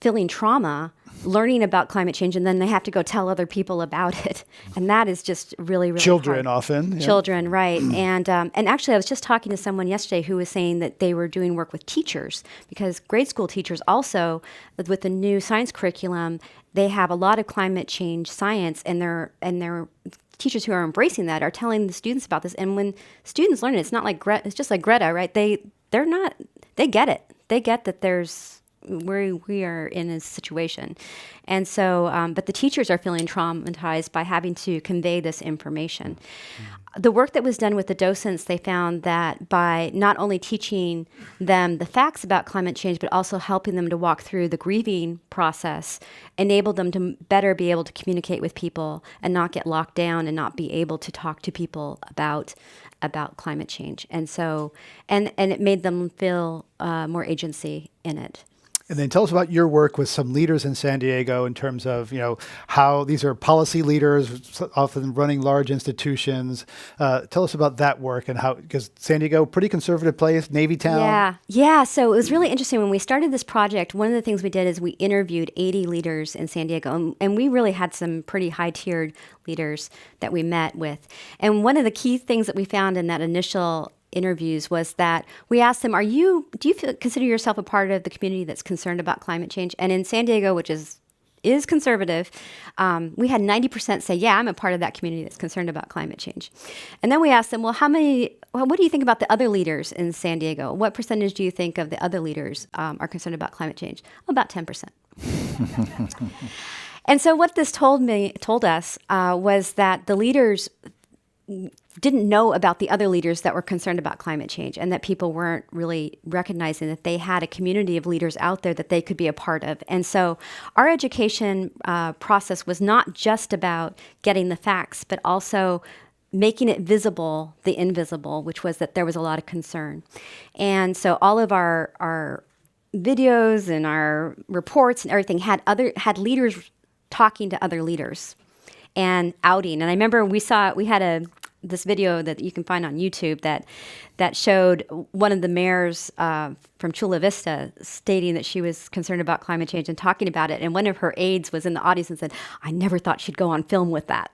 feeling trauma, learning about climate change, and then they have to go tell other people about it. And that is just really, really children hard. Often. Yeah. Children, right. And actually, I was just talking to someone yesterday who was saying that they were doing work with teachers, because grade school teachers also, with the new science curriculum, they have a lot of climate change science, and their teachers who are embracing that are telling the students about this. And when students learn it, it's not like it's just like Greta, right? They get it. They get that we are in a situation. And so, but the teachers are feeling traumatized by having to convey this information. The work that was done with the docents, they found that by not only teaching them the facts about climate change, but also helping them to walk through the grieving process, enabled them to better be able to communicate with people and not get locked down and not be able to talk to people about climate change. And so, and it made them feel more agency in it. And then tell us about your work with some leaders in San Diego in terms of, how these are policy leaders, often running large institutions. Tell us about that work and how, because San Diego, pretty conservative place, Navy town. Yeah. So it was really interesting. When we started this project, one of the things we did is we interviewed 80 leaders in San Diego, and we really had some pretty high-tiered leaders that we met with. And one of the key things that we found in that initial interviews was that we asked them, do you consider yourself a part of the community that's concerned about climate change? And in San Diego, which is conservative, we had 90% say, yeah, I'm a part of that community that's concerned about climate change. And then we asked them, what do you think about the other leaders in San Diego? What percentage do you think of the other leaders are concerned about climate change? About 10%. And so what this told us was that the leaders didn't know about the other leaders that were concerned about climate change, and that people weren't really recognizing that they had a community of leaders out there that they could be a part of. And so our education process was not just about getting the facts, but also making it visible, the invisible, which was that there was a lot of concern. And so all of our videos and our reports and everything had leaders talking to other leaders and outing. And I remember we had this video that you can find on YouTube that showed one of the mayors from Chula Vista stating that she was concerned about climate change and talking about it. And one of her aides was in the audience and said, I never thought she'd go on film with that.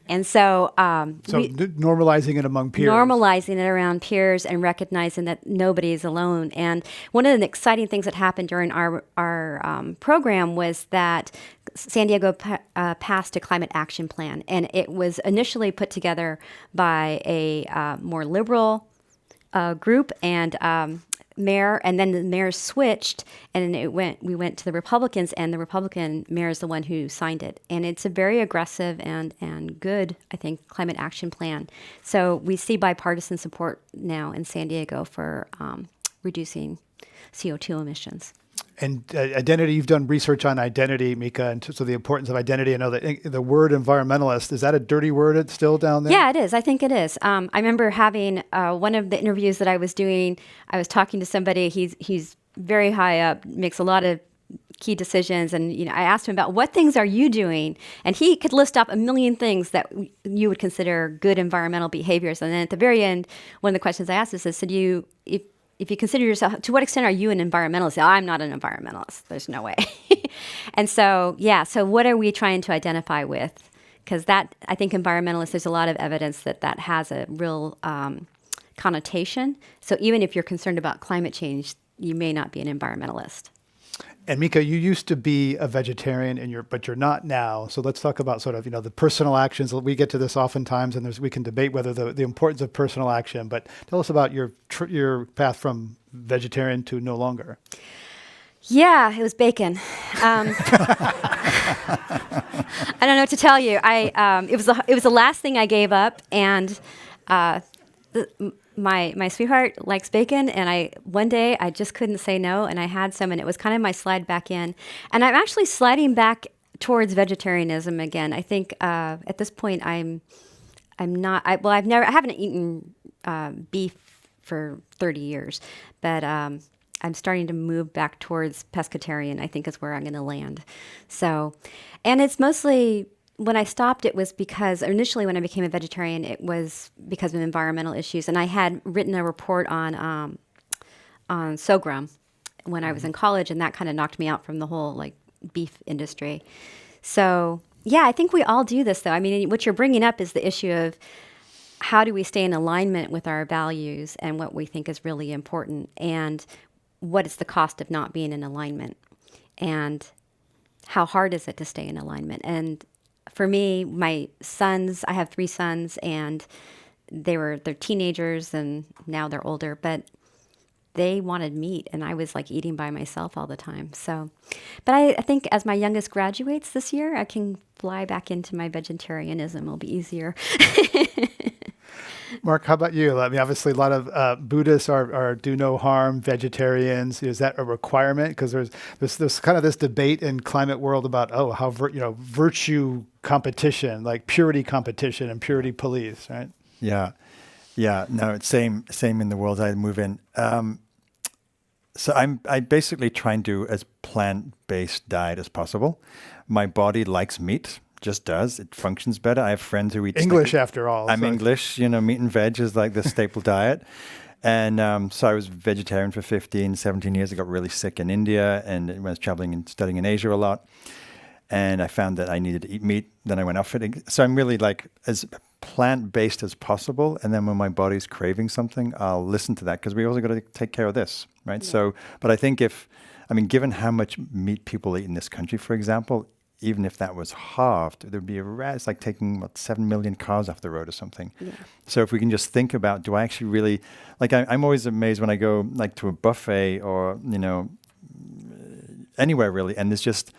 And so, normalizing it among peers. normalizing it around peers and recognizing that nobody is alone. And one of the exciting things that happened during our program was that San Diego passed a climate action plan, and it was initially put together by a more liberal group and mayor, and then the mayor switched, and we went to the Republicans, and the Republican mayor is the one who signed it. And it's a very aggressive and good, I think, climate action plan. So we see bipartisan support now in San Diego for reducing CO2 emissions. And identity, you've done research on identity, Mica, and so the importance of identity. I know that the word environmentalist, is that a dirty word it's still down there? Yeah, it is. I think it is. I remember having one of the interviews that I was doing, I was talking to somebody, he's very high up, makes a lot of key decisions, and I asked him about what things are you doing, and he could list off a million things that you would consider good environmental behaviors. And then at the very end, one of the questions I asked is, I said, if you consider yourself, to what extent are you an environmentalist? I'm not an environmentalist. There's no way. And so, so what are we trying to identify with? Because that, I think environmentalists, there's a lot of evidence that has a real connotation. So even if you're concerned about climate change, you may not be an environmentalist. And Mica, you used to be a vegetarian, but you're not now. So let's talk about sort of the personal actions. We get to this oftentimes, and we can debate whether the importance of personal action. But tell us about your path from vegetarian to no longer. Yeah, it was bacon. I don't know what to tell you. It was the last thing I gave up, and my sweetheart likes bacon, and one day I just couldn't say no, and I had some, and it was kind of my slide back in. And I'm actually sliding back towards vegetarianism again. I think at this point I haven't eaten beef for 30 years, but I'm starting to move back towards pescatarian, I think is where I'm going to land. So, and it's mostly, when I stopped, it was because initially when I became a vegetarian, it was because of environmental issues. And I had written a report on sorghum when I was in college, and that kind of knocked me out from the whole beef industry. So I think we all do this, though. I mean, what you're bringing up is the issue of how do we stay in alignment with our values and what we think is really important, and what is the cost of not being in alignment, and how hard is it to stay in alignment. And for me, my sons, I have 3 sons, and they're teenagers, and now they're older, but they wanted meat, and I was eating by myself all the time. So, but I think as my youngest graduates this year, I can fly back into my vegetarianism. It'll be easier. Mark, how about you? I mean, obviously a lot of Buddhists are do no harm, vegetarians. Is that a requirement? Because there's kind of this debate in climate world about, how virtue competition, like purity competition and purity police, right? Yeah. No, it's same in the world I move in. So I basically try and do as plant-based diet as possible. My body likes meat. Just does. It functions better. I have friends who eat English after all. I'm English. Meat and veg is like the staple diet. And so I was vegetarian for 15, 17 years. I got really sick in India, and when I was traveling and studying in Asia a lot. And I found that I needed to eat meat. Then I went off it. So I'm really as plant-based as possible. And then when my body's craving something, I'll listen to that, because we also got to take care of this, right? Yeah. So, but I think given how much meat people eat in this country, for example, even if that was halved, there'd be it's like taking 7 million cars off the road or something. Yeah. So if we can just think about, do I actually really, I'm always amazed when I go to a buffet or, anywhere really, and there's just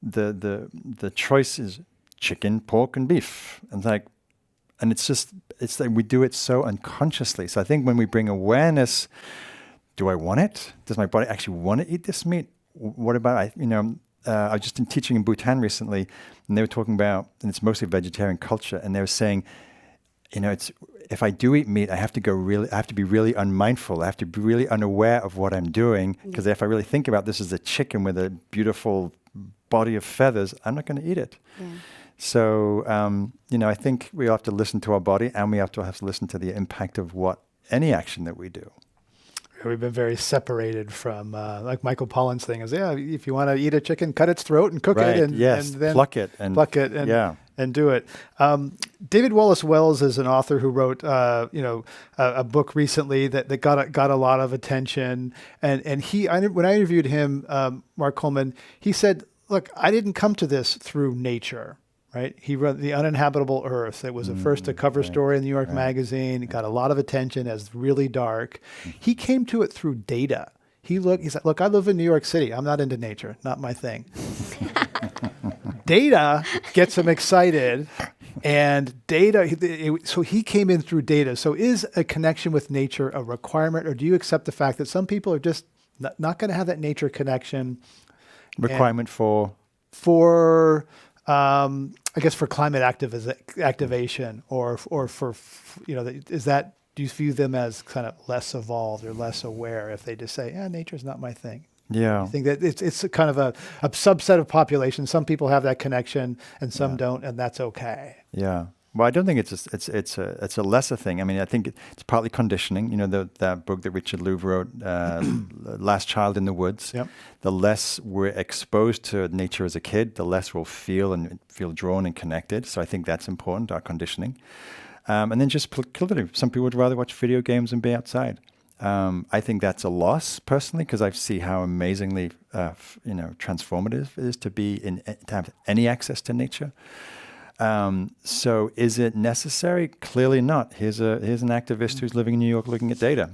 the choice is chicken, pork, and beef. And it's like we do it so unconsciously. So I think when we bring awareness, do I want it? Does my body actually want to eat this meat? What about, I was just teaching in Bhutan recently, and they were talking about, and it's mostly vegetarian culture, and they were saying, if I do eat meat, I have to be really unmindful. I have to be really unaware of what I'm doing, because if I really think about this as a chicken with a beautiful body of feathers, I'm not going to eat it. Yeah. So, I think we have to listen to our body, and we have to listen to the impact of any action that we do. we've been very separated from, like Michael Pollan's thing is, if you want to eat a chicken, cut its throat and cook Right. it, and Yes. and then Pluck it and and yeah. do it. David Wallace Wells is an author who wrote, a book recently that got a lot of attention. And when I interviewed him, Mark Coleman, he said, "Look, I didn't come to this through nature." Right? He wrote The Uninhabitable Earth. It was the first cover story in the New York Magazine. It got a lot of attention as really dark. He came to it through data. He said, "Look, I live in New York City. I'm not into nature. Not my thing." Data gets him excited, and so he came in through data. So is a connection with nature a requirement, or do you accept the fact that some people are just not going to have that nature connection? Requirement for I guess for climate activation, or for do you view them as kind of less evolved or less aware if they just say, nature's not my thing? Yeah. I think that it's a kind of a subset of population. Some people have that connection and some don't, and that's okay. Yeah. Well, I don't think it's a lesser thing. I mean, I think it's partly conditioning. You know, that book that Richard Louv wrote, Last Child in the Woods. Yep. The less we're exposed to nature as a kid, the less we'll feel drawn and connected. So I think that's important, our conditioning. And then just proclivity. Some people would rather watch video games and be outside. I think that's a loss personally, because I see how amazingly transformative it is to have any access to nature. So is it necessary? Clearly not. Here's an activist who's living in New York looking at data.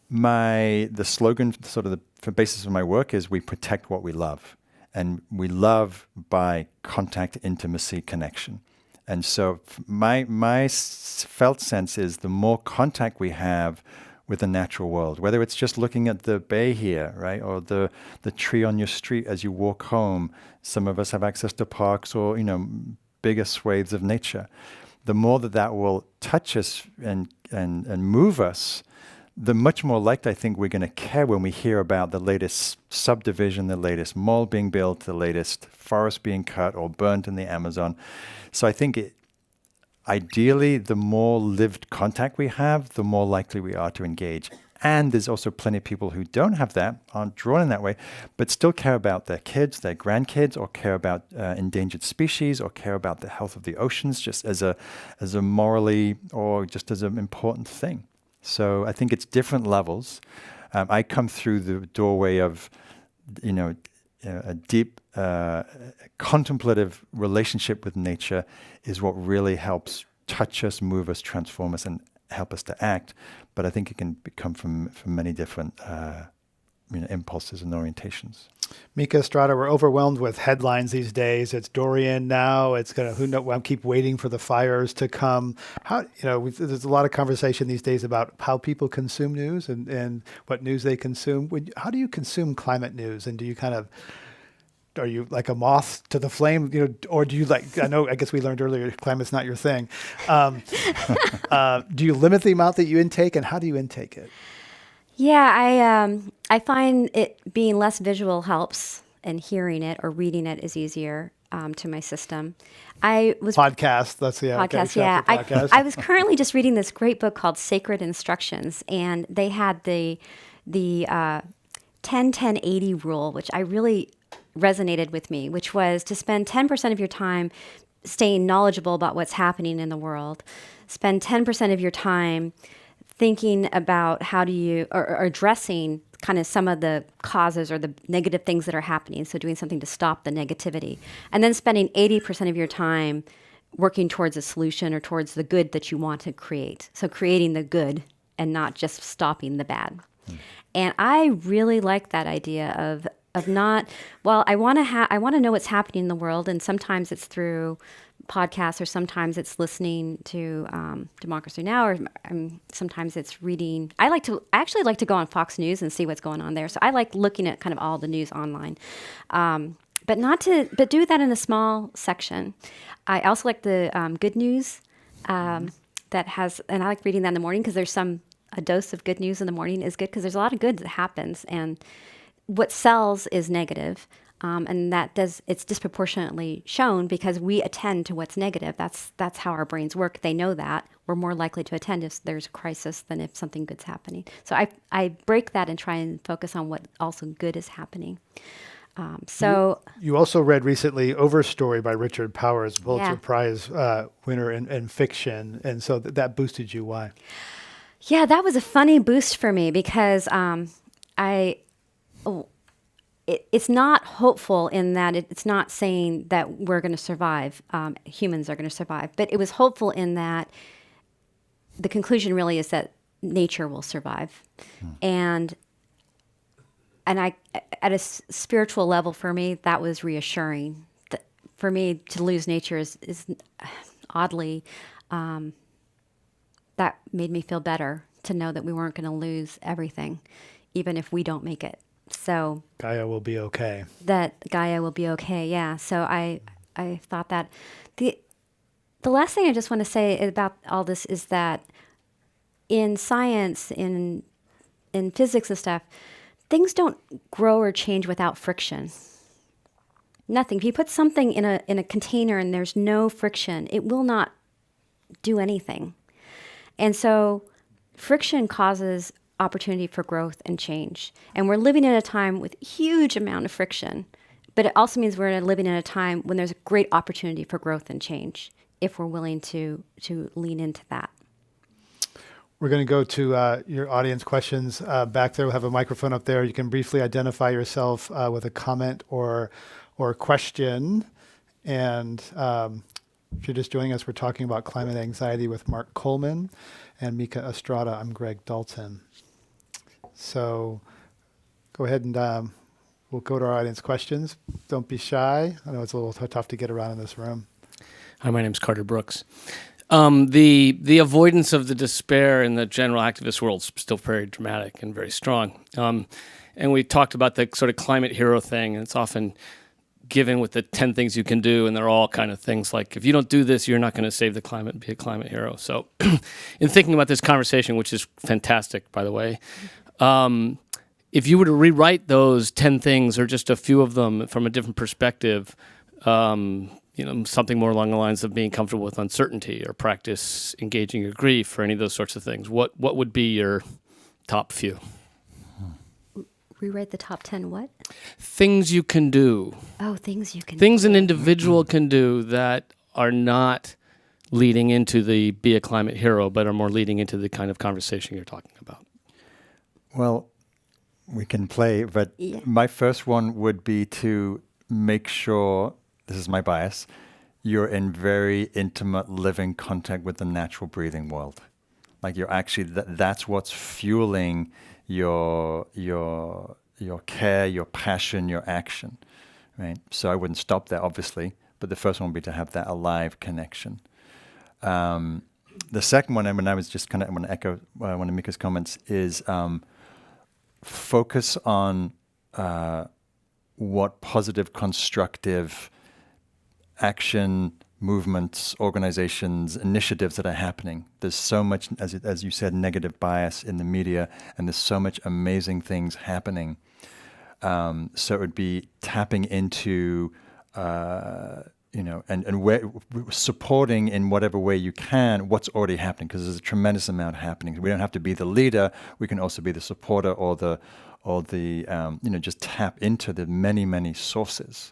The slogan, sort of the basis of my work, is we protect what we love. And we love by contact, intimacy, connection. And so my felt sense is the more contact we have with the natural world, whether it's just looking at the bay here, right, or the tree on your street as you walk home. Some of us have access to parks or, bigger swathes of nature. The more that will touch us and move us, the much more likely I think we're going to care when we hear about the latest subdivision, the latest mall being built, the latest forest being cut or burnt in the Amazon. So I think ideally, the more lived contact we have, the more likely we are to engage. And there's also plenty of people who don't have that, aren't drawn in that way, but still care about their kids, their grandkids, or care about endangered species, or care about the health of the oceans, just as a morally or just as an important thing. So I think it's different levels. I come through the doorway of, a deep contemplative relationship with nature is what really helps touch us, move us, transform us, and help us to act. But I think it can come from many different impulses and orientations. Mica Estrada, we're overwhelmed with headlines these days. It's Dorian now. It's I keep waiting for the fires to come. There's a lot of conversation these days about how people consume news and what news they consume. How do you consume climate news? And do you are you like a moth to the flame, or do you I guess we learned earlier, climate's not your thing. Do you limit the amount that you intake, and how do you intake it? Yeah, I find it being less visual helps, and hearing it or reading it is easier to my system. Podcast. That's the podcast. Okay, Yeah, podcast. I was currently just reading this great book called Sacred Instructions, and they had the 10-10-80 rule, which I really resonated with me, which was to spend 10% of your time staying knowledgeable about what's happening in the world. Spend 10% of your time thinking about how do you, or addressing kind of some of the causes or the negative things that are happening. So doing something to stop the negativity. And then spending 80% of your time working towards a solution or towards the good that you want to create. So creating the good and not just stopping the bad. And I really like that idea of not, I want to know what's happening in the world, and sometimes it's through podcasts, or sometimes it's listening to Democracy Now, or sometimes it's reading. I actually like to go on Fox News and see what's going on there. So I like looking at kind of all the news online, but do that in a small section. I also like the good news that has, and I like reading that in the morning because a dose of good news in the morning is good because there's a lot of good that happens, and what sells is negative. And it's disproportionately shown because we attend to what's negative. That's how our brains work. They know that. We're more likely to attend if there's a crisis than if something good's happening. So I break that and try and focus on what also good is happening. You also read recently Overstory by Richard Powers, Pulitzer Yeah. Prize winner in fiction. And so that boosted you. Why? Yeah, that was a funny boost for me because it's not hopeful in that it's not saying that we're going to survive, humans are going to survive, but it was hopeful in that the conclusion really is that nature will survive. And I, at a spiritual level for me, that was reassuring. For me, to lose nature is oddly, that made me feel better to know that we weren't going to lose everything, even if we don't make it. So Gaia will be okay. that Gaia will be okay. Yeah. So I thought that the last thing I just want to say about all this is that in science, in physics and stuff, things don't grow or change without friction. Nothing. If you put something in a container and there's no friction, it will not do anything. And so friction causes opportunity for growth and change. And we're living in a time with huge amount of friction, but it also means we're living in a time when there's a great opportunity for growth and change if we're willing to lean into that. We're going to go to your audience questions back there. We'll have a microphone up there. You can briefly identify yourself with a comment or question. And if you're just joining us, we're talking about climate anxiety with Mark Coleman and Mica Estrada. I'm Greg Dalton. So go ahead and we'll go to our audience questions. Don't be shy. I know it's a little tough to get around in this room. Hi, my name's Carter Brooks. The avoidance of the despair in the general activist world is still very dramatic and very strong. And we talked about the sort of climate hero thing, and it's often given with the 10 things you can do, and they're all kind of things like, if you don't do this, you're not going to save the climate and be a climate hero. So in thinking about this conversation, which is fantastic, by the way, if you were to rewrite those 10 things or just a few of them from a different perspective, something more along the lines of being comfortable with uncertainty or practice engaging your grief or any of those sorts of things, what would be your top few? Rewrite the top 10 what? Things you can do. Oh, things you can Things do. an individual can do that are not leading into the be a climate hero, but are more leading into the kind of conversation you're talking about. Well, we can play, but Yeah. my first one would be to make sure, this is my bias, you're in very intimate living contact with the natural breathing world. Like you're actually, that's what's fueling your care, your passion, your action, right? So I wouldn't stop there, obviously, but the first one would be to have that alive connection. The second one, and when I was just kind of, I want to echo one of Mica's comments, is focus on what positive, constructive action, movements, organizations, initiatives that are happening. There's so much, as you said, negative bias in the media, and there's so much amazing things happening. So it would be tapping into, and supporting in whatever way you can what's already happening, because there's a tremendous amount happening. We don't have to be the leader. We can also be the supporter or just tap into the many, many sources.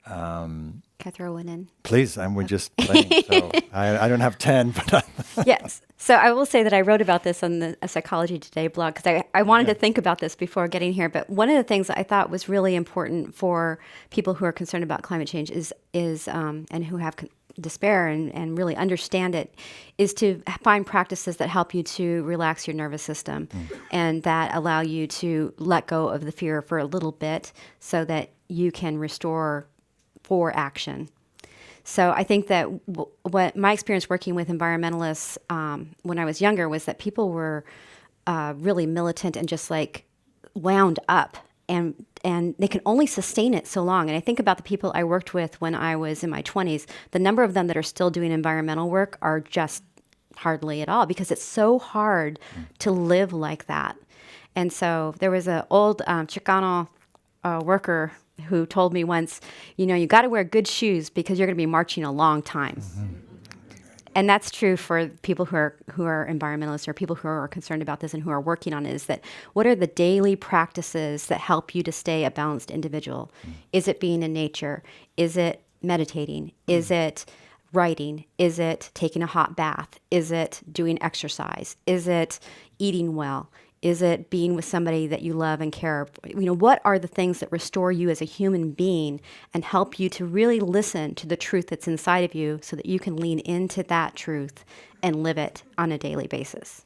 Can I throw one in? Please, we're just playing. So I don't have 10, but Yes. So I will say that I wrote about this on the Psychology Today blog because I wanted to think about this before getting here. But one of the things that I thought was really important for people who are concerned about climate change is and who have despair and really understand it, is to find practices that help you to relax your nervous system and that allow you to let go of the fear for a little bit so that you can restore for action. So I think that what my experience working with environmentalists when I was younger was that people were really militant and just like wound up, and they can only sustain it so long. And I think about the people I worked with when I was in my 20s, the number of them that are still doing environmental work are just hardly at all, because it's so hard to live like that. And so there was an old Chicano worker who told me once, you got to wear good shoes because you're going to be marching a long time. And that's true for people who are environmentalists or people who are concerned about this and who are working on it, is that what are the daily practices that help you to stay a balanced individual? Is it being in nature? Is it meditating? Is it writing? Is it taking a hot bath? Is it doing exercise? Is it eating well? Is it being with somebody that you love and care? What are the things that restore you as a human being and help you to really listen to the truth that's inside of you so that you can lean into that truth and live it on a daily basis?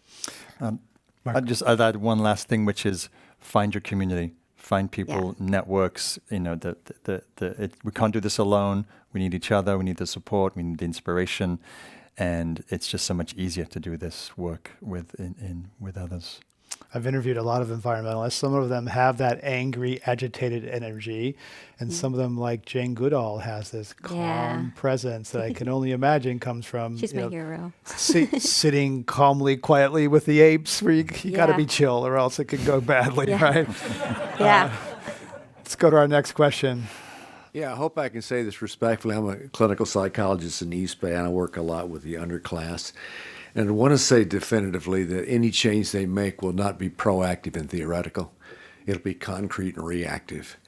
I'd add one last thing, which is find your community, find people, networks. We can't do this alone. We need each other. We need the support. We need the inspiration, and it's just so much easier to do this work with others. I've interviewed a lot of environmentalists. Some of them have that angry, agitated energy, and some of them, like Jane Goodall, has this calm presence that I can only imagine comes from She's my hero. Sitting calmly, quietly with the apes, where you got to be chill, or else it could go badly, right? Let's go to our next question. Yeah, I hope I can say this respectfully. I'm a clinical psychologist in East Bay, and I work a lot with the underclass. And I want to say definitively that any change they make will not be proactive and theoretical. It'll be concrete and reactive.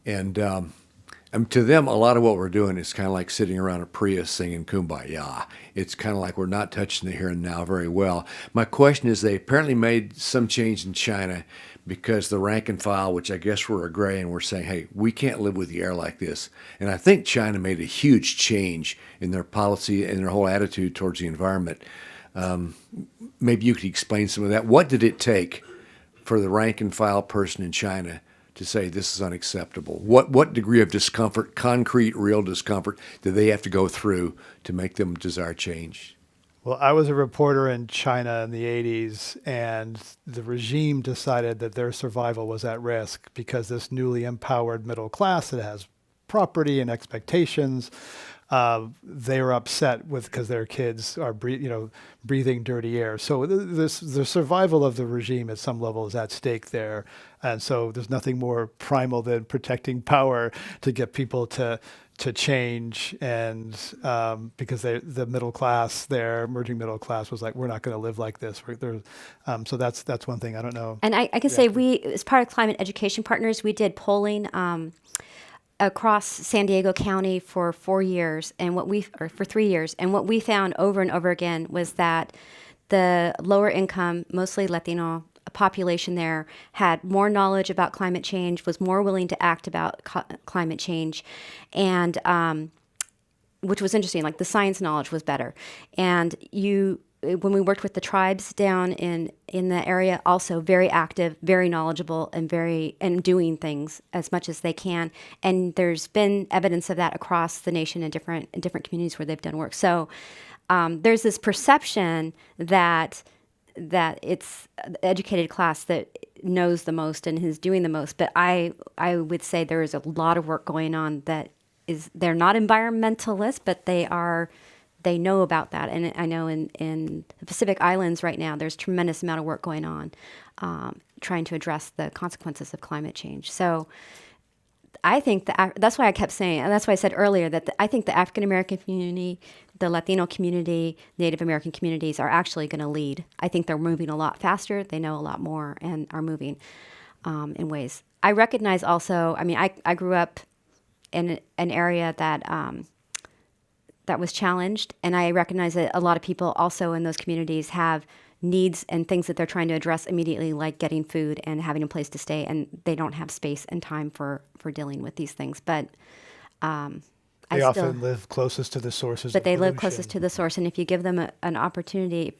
And to them, a lot of what we're doing is kind of like sitting around a Prius singing Kumbaya. It's kind of like we're not touching the here and now very well. My question is, they apparently made some change in China because the rank and file, which I guess were agreeing, were saying, hey, we can't live with the air like this. And I think China made a huge change in their policy and their whole attitude towards the environment. Maybe you could explain some of that. What did it take for the rank and file person in China to say this is unacceptable? What degree of discomfort, concrete, real discomfort, did they have to go through to make them desire change? Well, I was a reporter in China in the 80s, and the regime decided that their survival was at risk because this newly empowered middle class that has property and expectations, they were upset because their kids are breathing dirty air. So the survival of the regime at some level is at stake there. And so there's nothing more primal than protecting power to get people to change. And because the middle class, their emerging middle class, was like, we're not going to live like this. So that's one thing. I don't know. And I can say we, as part of Climate Education Partners, we did polling across San Diego County for 4 years, for 3 years, and what we found over and over again was that the lower income, mostly Latino population there had more knowledge about climate change, was more willing to act about climate change, and which was interesting. Like the science knowledge was better, and when we worked with the tribes down in the area, also very active, very knowledgeable, and doing things as much as they can. And there's been evidence of that across the nation in different communities where they've done work. So there's this perception that it's the educated class that knows the most and is doing the most. But I would say there is a lot of work going on they're not environmentalists, but they know about that. And I know in the Pacific Islands right now, there's tremendous amount of work going on trying to address the consequences of climate change. So I think that's why I kept saying, and that's why I said earlier that I think the African American community, the Latino community, Native American communities are actually going to lead. I think they're moving a lot faster. They know a lot more and are moving in ways. I recognize also, I grew up in an area that was challenged, and I recognize that a lot of people also in those communities have needs and things that they're trying to address immediately, like getting food and having a place to stay, and they don't have space and time for dealing with these things. But they often live closest to the sources. But they live closest to the source, and if you give them an opportunity,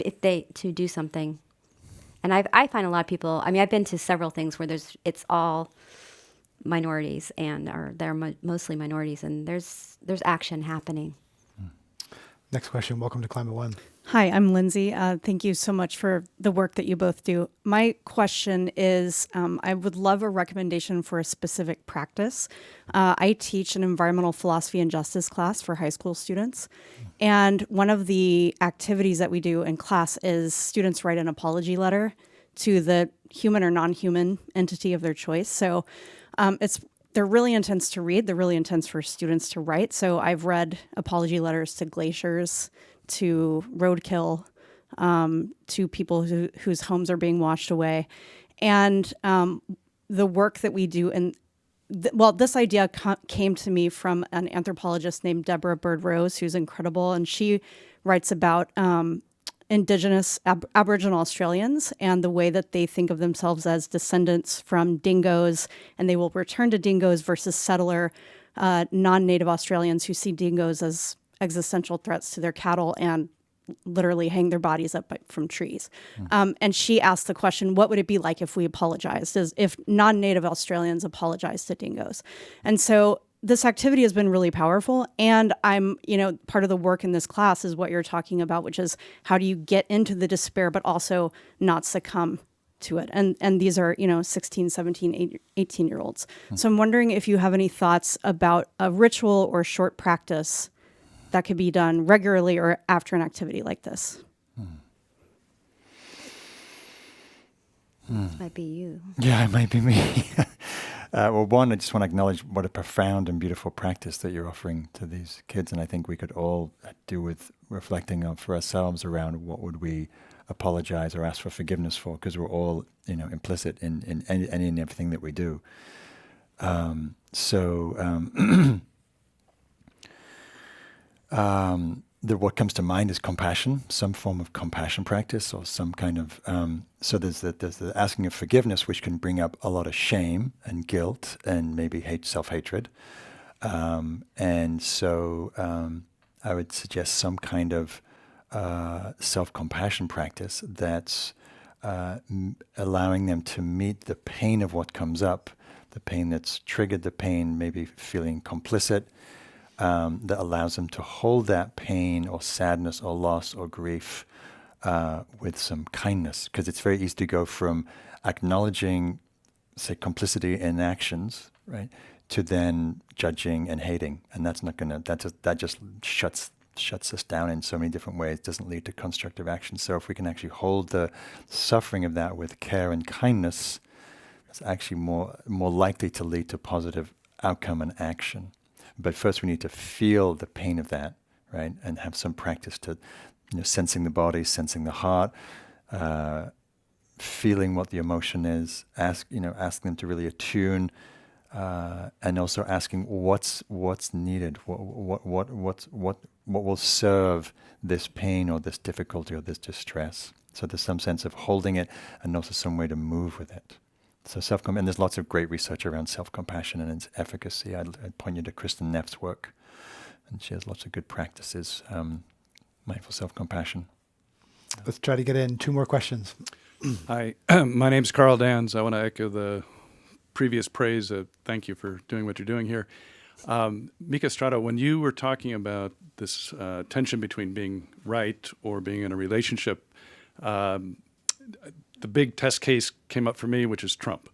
to do something, and I find a lot of people. I've been to several things where it's all minorities, they're mostly minorities, and there's action happening. Next question. Welcome to Climate One. Hi, I'm Lindsay. Thank you so much for the work that you both do. My question is, I would love a recommendation for a specific practice. I teach an environmental philosophy and justice class for high school students. And one of the activities that we do in class is students write an apology letter to the human or non-human entity of their choice. So it's they're really intense to read. They're really intense for students to write. So I've read apology letters to glaciers, to roadkill, to people whose homes are being washed away. And the work that we do, and this idea came to me from an anthropologist named Deborah Bird Rose, who's incredible. And she writes about Indigenous Aboriginal Australians and the way that they think of themselves as descendants from dingoes, and they will return to dingoes versus settler non-native Australians who see dingoes as existential threats to their cattle and literally hang their bodies up from trees. And she asked the question, what would it be like if we apologized, as if non-native Australians apologized to dingoes? And so this activity has been really powerful. And part of the work in this class is what you're talking about, which is how do you get into the despair, but also not succumb to it. And these are, 16, 17, 18-year-olds. So I'm wondering if you have any thoughts about a ritual or short practice that could be done regularly or after an activity like this. This might be you. Yeah, it might be me. Well, one, I just want to acknowledge what a profound and beautiful practice that you're offering to these kids. And I think we could all do with reflecting on for ourselves around what would we apologize or ask for forgiveness for, because we're all, implicit in any and everything that we do. What comes to mind is compassion, some form of compassion practice, or some kind of. So there's the asking of forgiveness, which can bring up a lot of shame and guilt and maybe self-hatred. And so I would suggest some kind of self-compassion practice that's allowing them to meet the pain of what comes up, the pain that's triggered the pain, maybe feeling complicit. That allows them to hold that pain or sadness or loss or grief with some kindness, because it's very easy to go from acknowledging, say, complicity in actions, right, to then judging and hating, and that's not gonna. That just shuts us down in so many different ways. Doesn't lead to constructive action. So if we can actually hold the suffering of that with care and kindness, it's actually more likely to lead to positive outcome and action. But first we need to feel the pain of that, right? And have some practice to, sensing the body, sensing the heart, feeling what the emotion is, asking them to really attune, and also asking what's needed, what will serve this pain or this difficulty or this distress. So there's some sense of holding it and also some way to move with it. So and there's lots of great research around self-compassion and its efficacy. I'd point you to Kristen Neff's work, and she has lots of good practices, mindful self-compassion. Let's try to get in 2 more questions. Hi, my name's Carl Dans. I want to echo the previous praise. Thank you for doing what you're doing here. Mica Estrada, when you were talking about this tension between being right or being in a relationship, the big test case came up for me, which is Trump.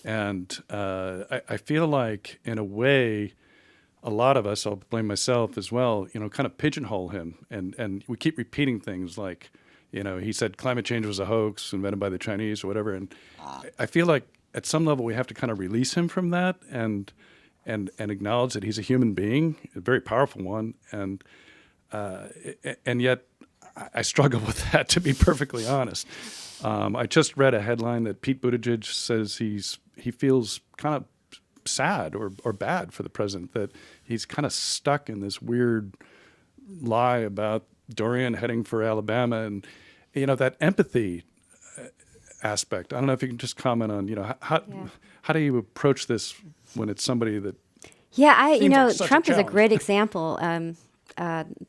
And I feel like, in a way, a lot of us, I'll blame myself as well, kind of pigeonhole him. And we keep repeating things like, he said climate change was a hoax invented by the Chinese or whatever. And I feel like at some level we have to kind of release him from that and acknowledge that he's a human being, a very powerful one. And yet I struggle with that, to be perfectly honest. I just read a headline that Pete Buttigieg says he feels kind of sad or bad for the president, that he's kind of stuck in this weird lie about Dorian heading for Alabama, and that empathy aspect. I don't know if you can just comment on how do you approach this when it's somebody that Trump is a great example.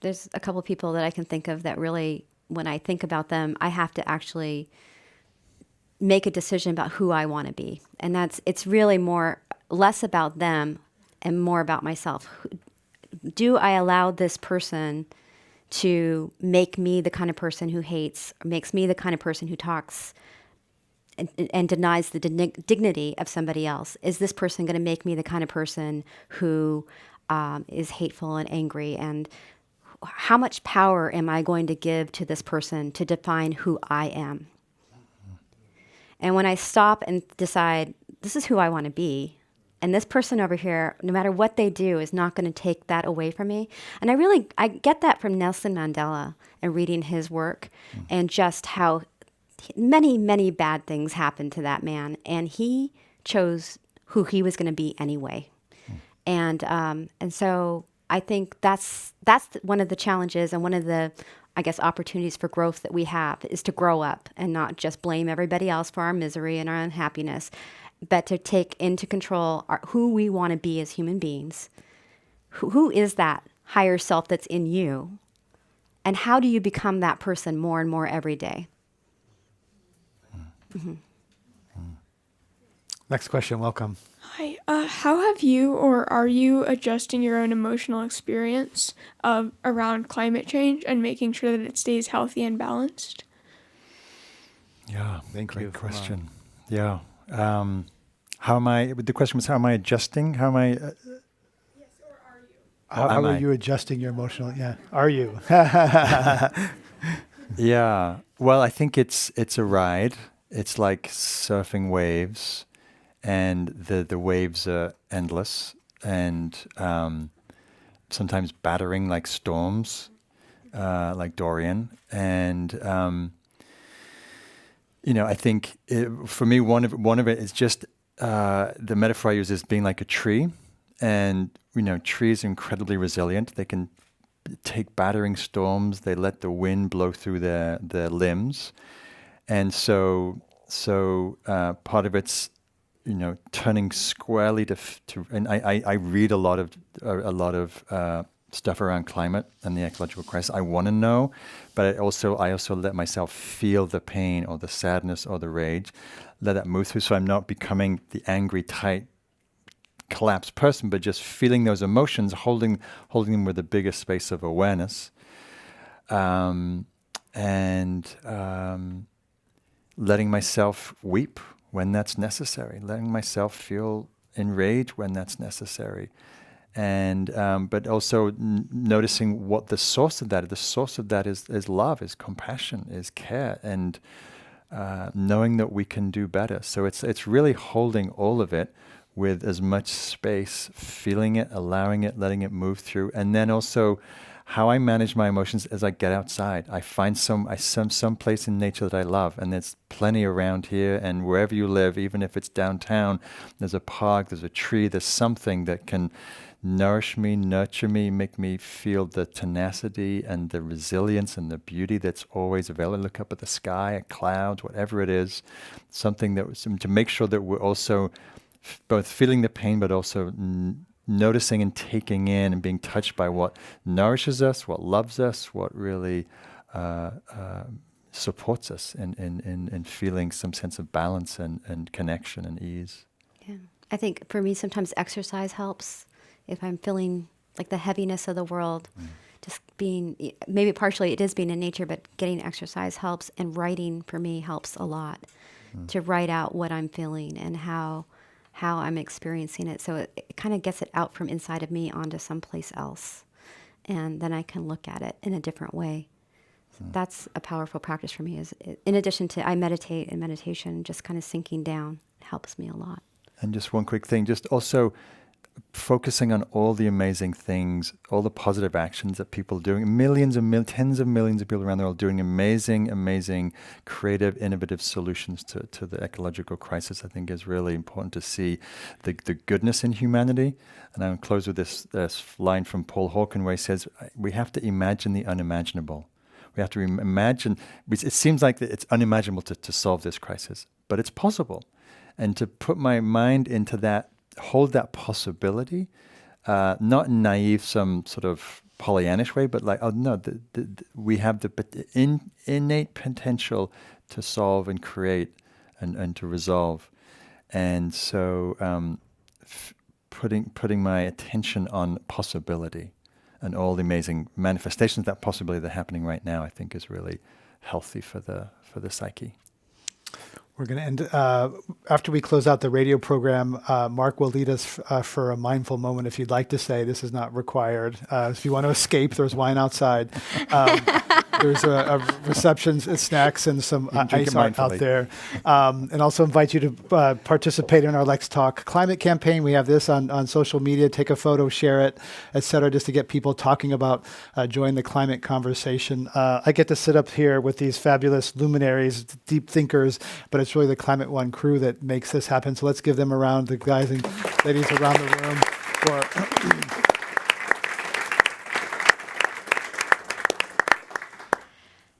There's a couple people that I can think of that really, when I think about them, I have to actually make a decision about who I want to be. And it's really less about them and more about myself. Do I allow this person to make me the kind of person who hates, or makes me the kind of person who talks and denies the dignity of somebody else? Is this person going to make me the kind of person who is hateful and angry? And how much power am I going to give to this person to define who I am? And when I stop and decide, this is who I want to be, And this person over here, no matter what they do, is not going to take that away from me. And I get that from Nelson Mandela and reading his work and just how many, many bad things happened to that man. And he chose who he was going to be anyway. And so I think that's one of the challenges and one of the, I guess, opportunities for growth that we have is to grow up and not just blame everybody else for our misery and our unhappiness, but to take into control who we want to be as human beings. Who is that higher self that's in you? And how do you become that person more and more every day? Mm-hmm. Next question, welcome. Hi, how have you or are you adjusting your own emotional experience around climate change and making sure that it stays healthy and balanced? Yeah, Thank great you. question. Yeah. How am I, the question was, how am I adjusting? How am I, Yes, or are you? How am are I? you adjusting your emotional? Yeah, are you? Yeah. Well, I think it's a ride. It's like surfing waves, and the waves are endless and sometimes battering like storms, like Dorian. And I think for me one of it is just the metaphor I use is being like a tree, and trees are incredibly resilient. They can take battering storms. They let the wind blow through their limbs, and so part of it's turning squarely to and I read a lot of stuff around climate and the ecological crisis. I want to know, but I also let myself feel the pain or the sadness or the rage, let that move through, so I'm not becoming the angry, tight, collapsed person, but just feeling those emotions, holding them with a bigger space of awareness, and letting myself weep when that's necessary, letting myself feel enraged when that's necessary, and but also noticing what the source of that is. The source of that is love, is compassion, is care, and knowing that we can do better. So it's really holding all of it with as much space, feeling it, allowing it, letting it move through, and then also how I manage my emotions as I get outside. I find some place in nature that I love, and there's plenty around here, and wherever you live, even if it's downtown, there's a park, there's a tree, there's something that can nourish me, nurture me, make me feel the tenacity and the resilience and the beauty that's always available. Look up at the sky, at clouds, whatever it is, something to make sure that we're also both feeling the pain, but also noticing and taking in and being touched by what nourishes us, what loves us, what really supports us in feeling some sense of balance and connection and ease. Yeah. I think for me, sometimes exercise helps. If I'm feeling like the heaviness of the world, just being, maybe partially it is being in nature, but getting exercise helps. And writing for me helps a lot to write out what I'm feeling and how I'm experiencing it. So it kind of gets it out from inside of me onto someplace else. And then I can look at it in a different way. So that's a powerful practice for me. In addition to I meditate, and meditation, just kind of sinking down helps me a lot. And just one quick thing, just also focusing on all the amazing things, all the positive actions that people are doing. Tens of millions of people around the world doing amazing, creative, innovative solutions to the ecological crisis, I think is really important to see the goodness in humanity. And I'll close with this line from Paul Hawken where he says, we have to imagine the unimaginable. We have to imagine, it seems like it's unimaginable to solve this crisis, but it's possible. And to put my mind into that, hold that possibility, not in naive, some sort of Pollyannish way, but like, oh no, we have the innate potential to solve and create and to resolve. And so putting my attention on possibility and all the amazing manifestations of that possibility that are happening right now, I think is really healthy for the psyche. We're going to end, after we close out the radio program, Mark will lead us for a mindful moment. If you'd like to say, this is not required. If you want to escape, there's wine outside. There's a receptions, snacks, and some drink ice it out mindfully. there. And also invite you to participate in our Let's Talk climate campaign. We have this on social media. Take a photo, share it, etc., just to get people talking about join the climate conversation. I get to sit up here with these fabulous luminaries, deep thinkers, but it's really the Climate One crew that makes this happen. So let's give them a round, the guys and ladies around the room.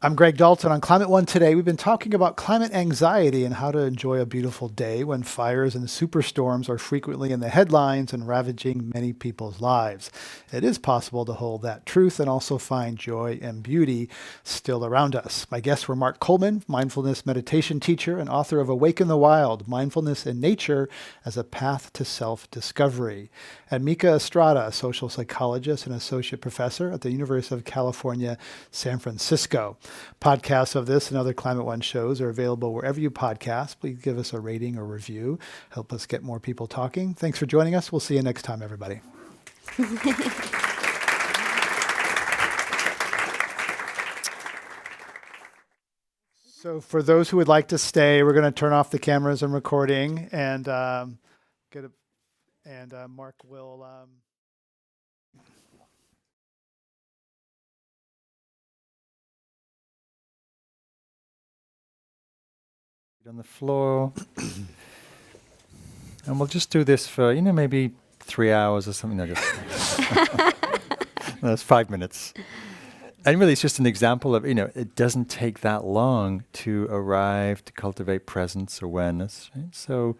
I'm Greg Dalton on Climate One today. We've been talking about climate anxiety and how to enjoy a beautiful day when fires and superstorms are frequently in the headlines and ravaging many people's lives. It is possible to hold that truth and also find joy and beauty still around us. My guests were Mark Coleman, mindfulness meditation teacher and author of Awaken the Wild, Mindfulness in Nature as a Path to Self-Discovery, and Mica Estrada, a social psychologist and associate professor at the University of California, San Francisco. Podcasts of this and other Climate One shows are available wherever you podcast. Please give us a rating or review. Help us get more people talking. Thanks for joining us. We'll see you next time, everybody. So for those who would like to stay, we're going to turn off the cameras and recording, and Mark will. On the floor. And we'll just do this for, maybe 3 hours or something. No, that's 5 minutes. And really, it's just an example of, it doesn't take that long to arrive, to cultivate presence, awareness. Right? So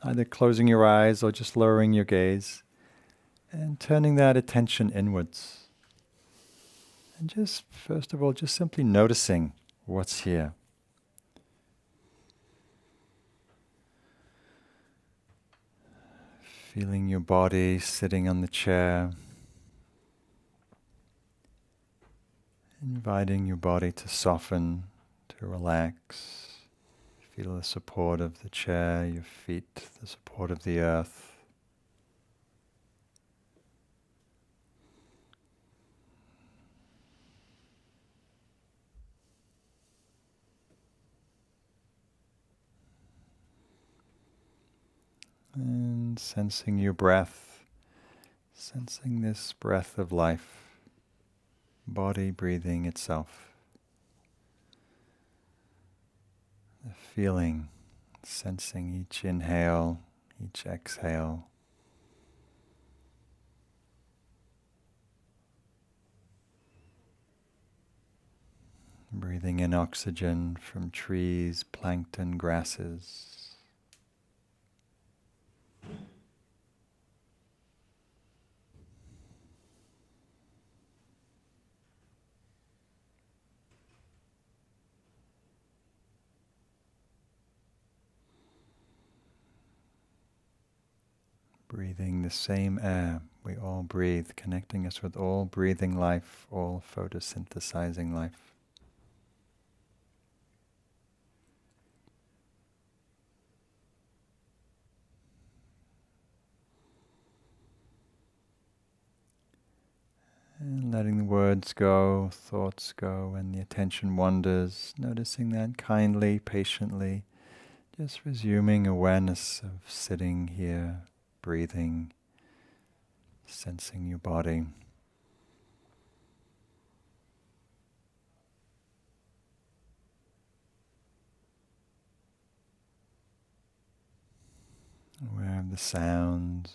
either closing your eyes or just lowering your gaze and turning that attention inwards. And just, first of all, just simply noticing what's here. Feeling your body sitting on the chair. Inviting your body to soften, to relax. Feel the support of the chair, your feet, the support of the earth. And sensing your breath, sensing this breath of life, body breathing itself. The feeling, sensing each inhale, each exhale. Breathing in oxygen from trees, plankton, grasses. Breathing the same air we all breathe, connecting us with all breathing life, all photosynthesizing life. And letting the words go, thoughts go, and the attention wanders, noticing that kindly, patiently, just resuming awareness of sitting here, breathing, sensing your body. Aware of the sounds.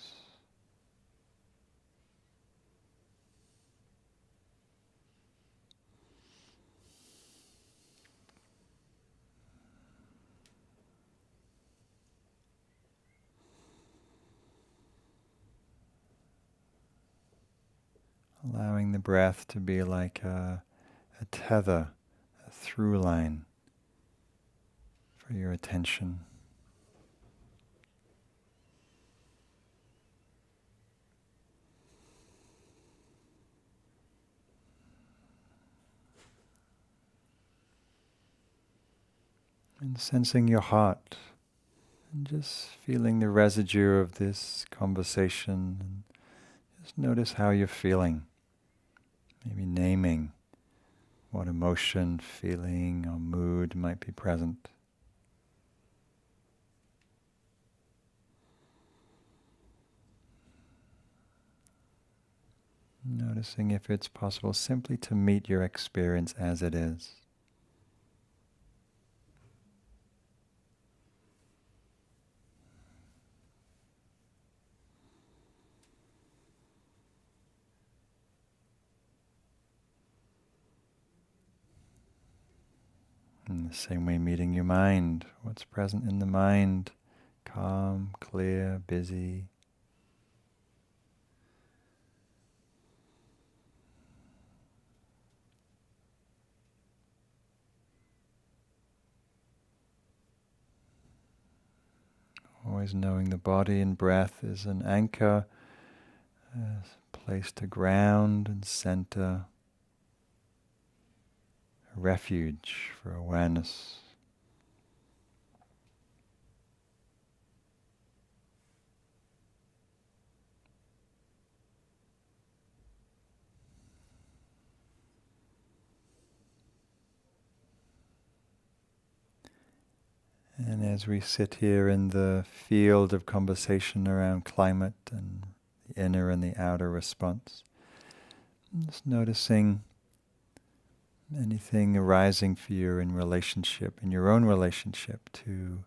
Allowing the breath to be like a tether, a through line for your attention. And sensing your heart, and just feeling the residue of this conversation, and just notice how you're feeling. Maybe naming what emotion, feeling, or mood might be present. Noticing if it's possible simply to meet your experience as it is. In the same way, meeting your mind. What's present in the mind? Calm, clear, busy. Always knowing the body and breath is an anchor, a place to ground and center, a refuge for awareness. And as we sit here in the field of conversation around climate and the inner and the outer response, just noticing anything arising for you in relationship, in your own relationship to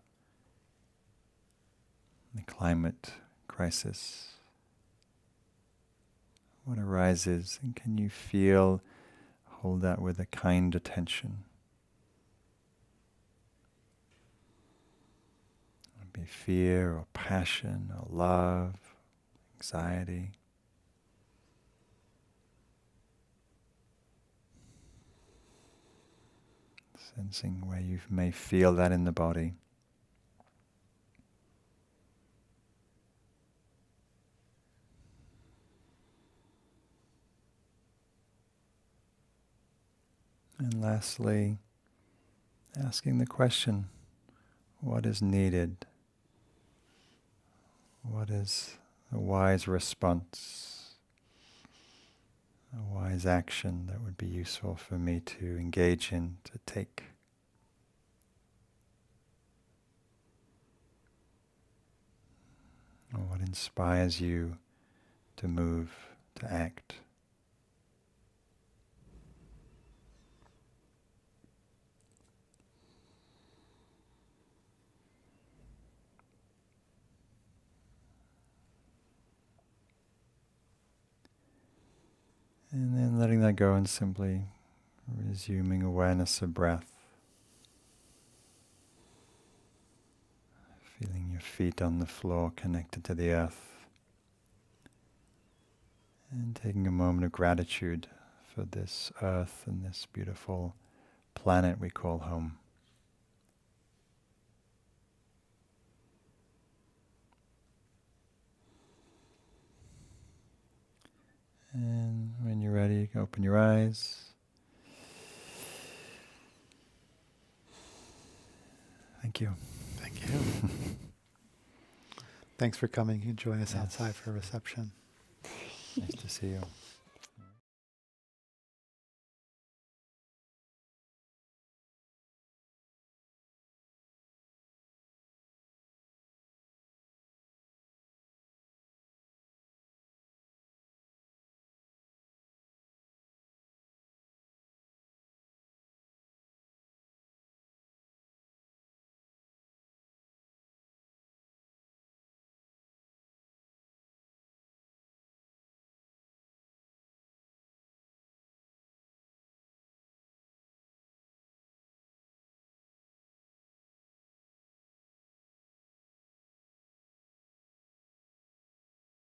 the climate crisis. What arises, and can you feel, hold that with a kind attention. Be fear or passion or love, anxiety. Sensing where you may feel that in the body. And lastly, asking the question, what is needed? What is a wise response, a wise action that would be useful for me to engage in, to take? Or what inspires you to move, to act? And then letting that go and simply resuming awareness of breath. Feeling your feet on the floor connected to the earth. And taking a moment of gratitude for this earth and this beautiful planet we call home. And when you're ready, you can open your eyes. Thank you. Thank you. Thanks for coming. You can join us Yes. outside for reception. Nice to see you.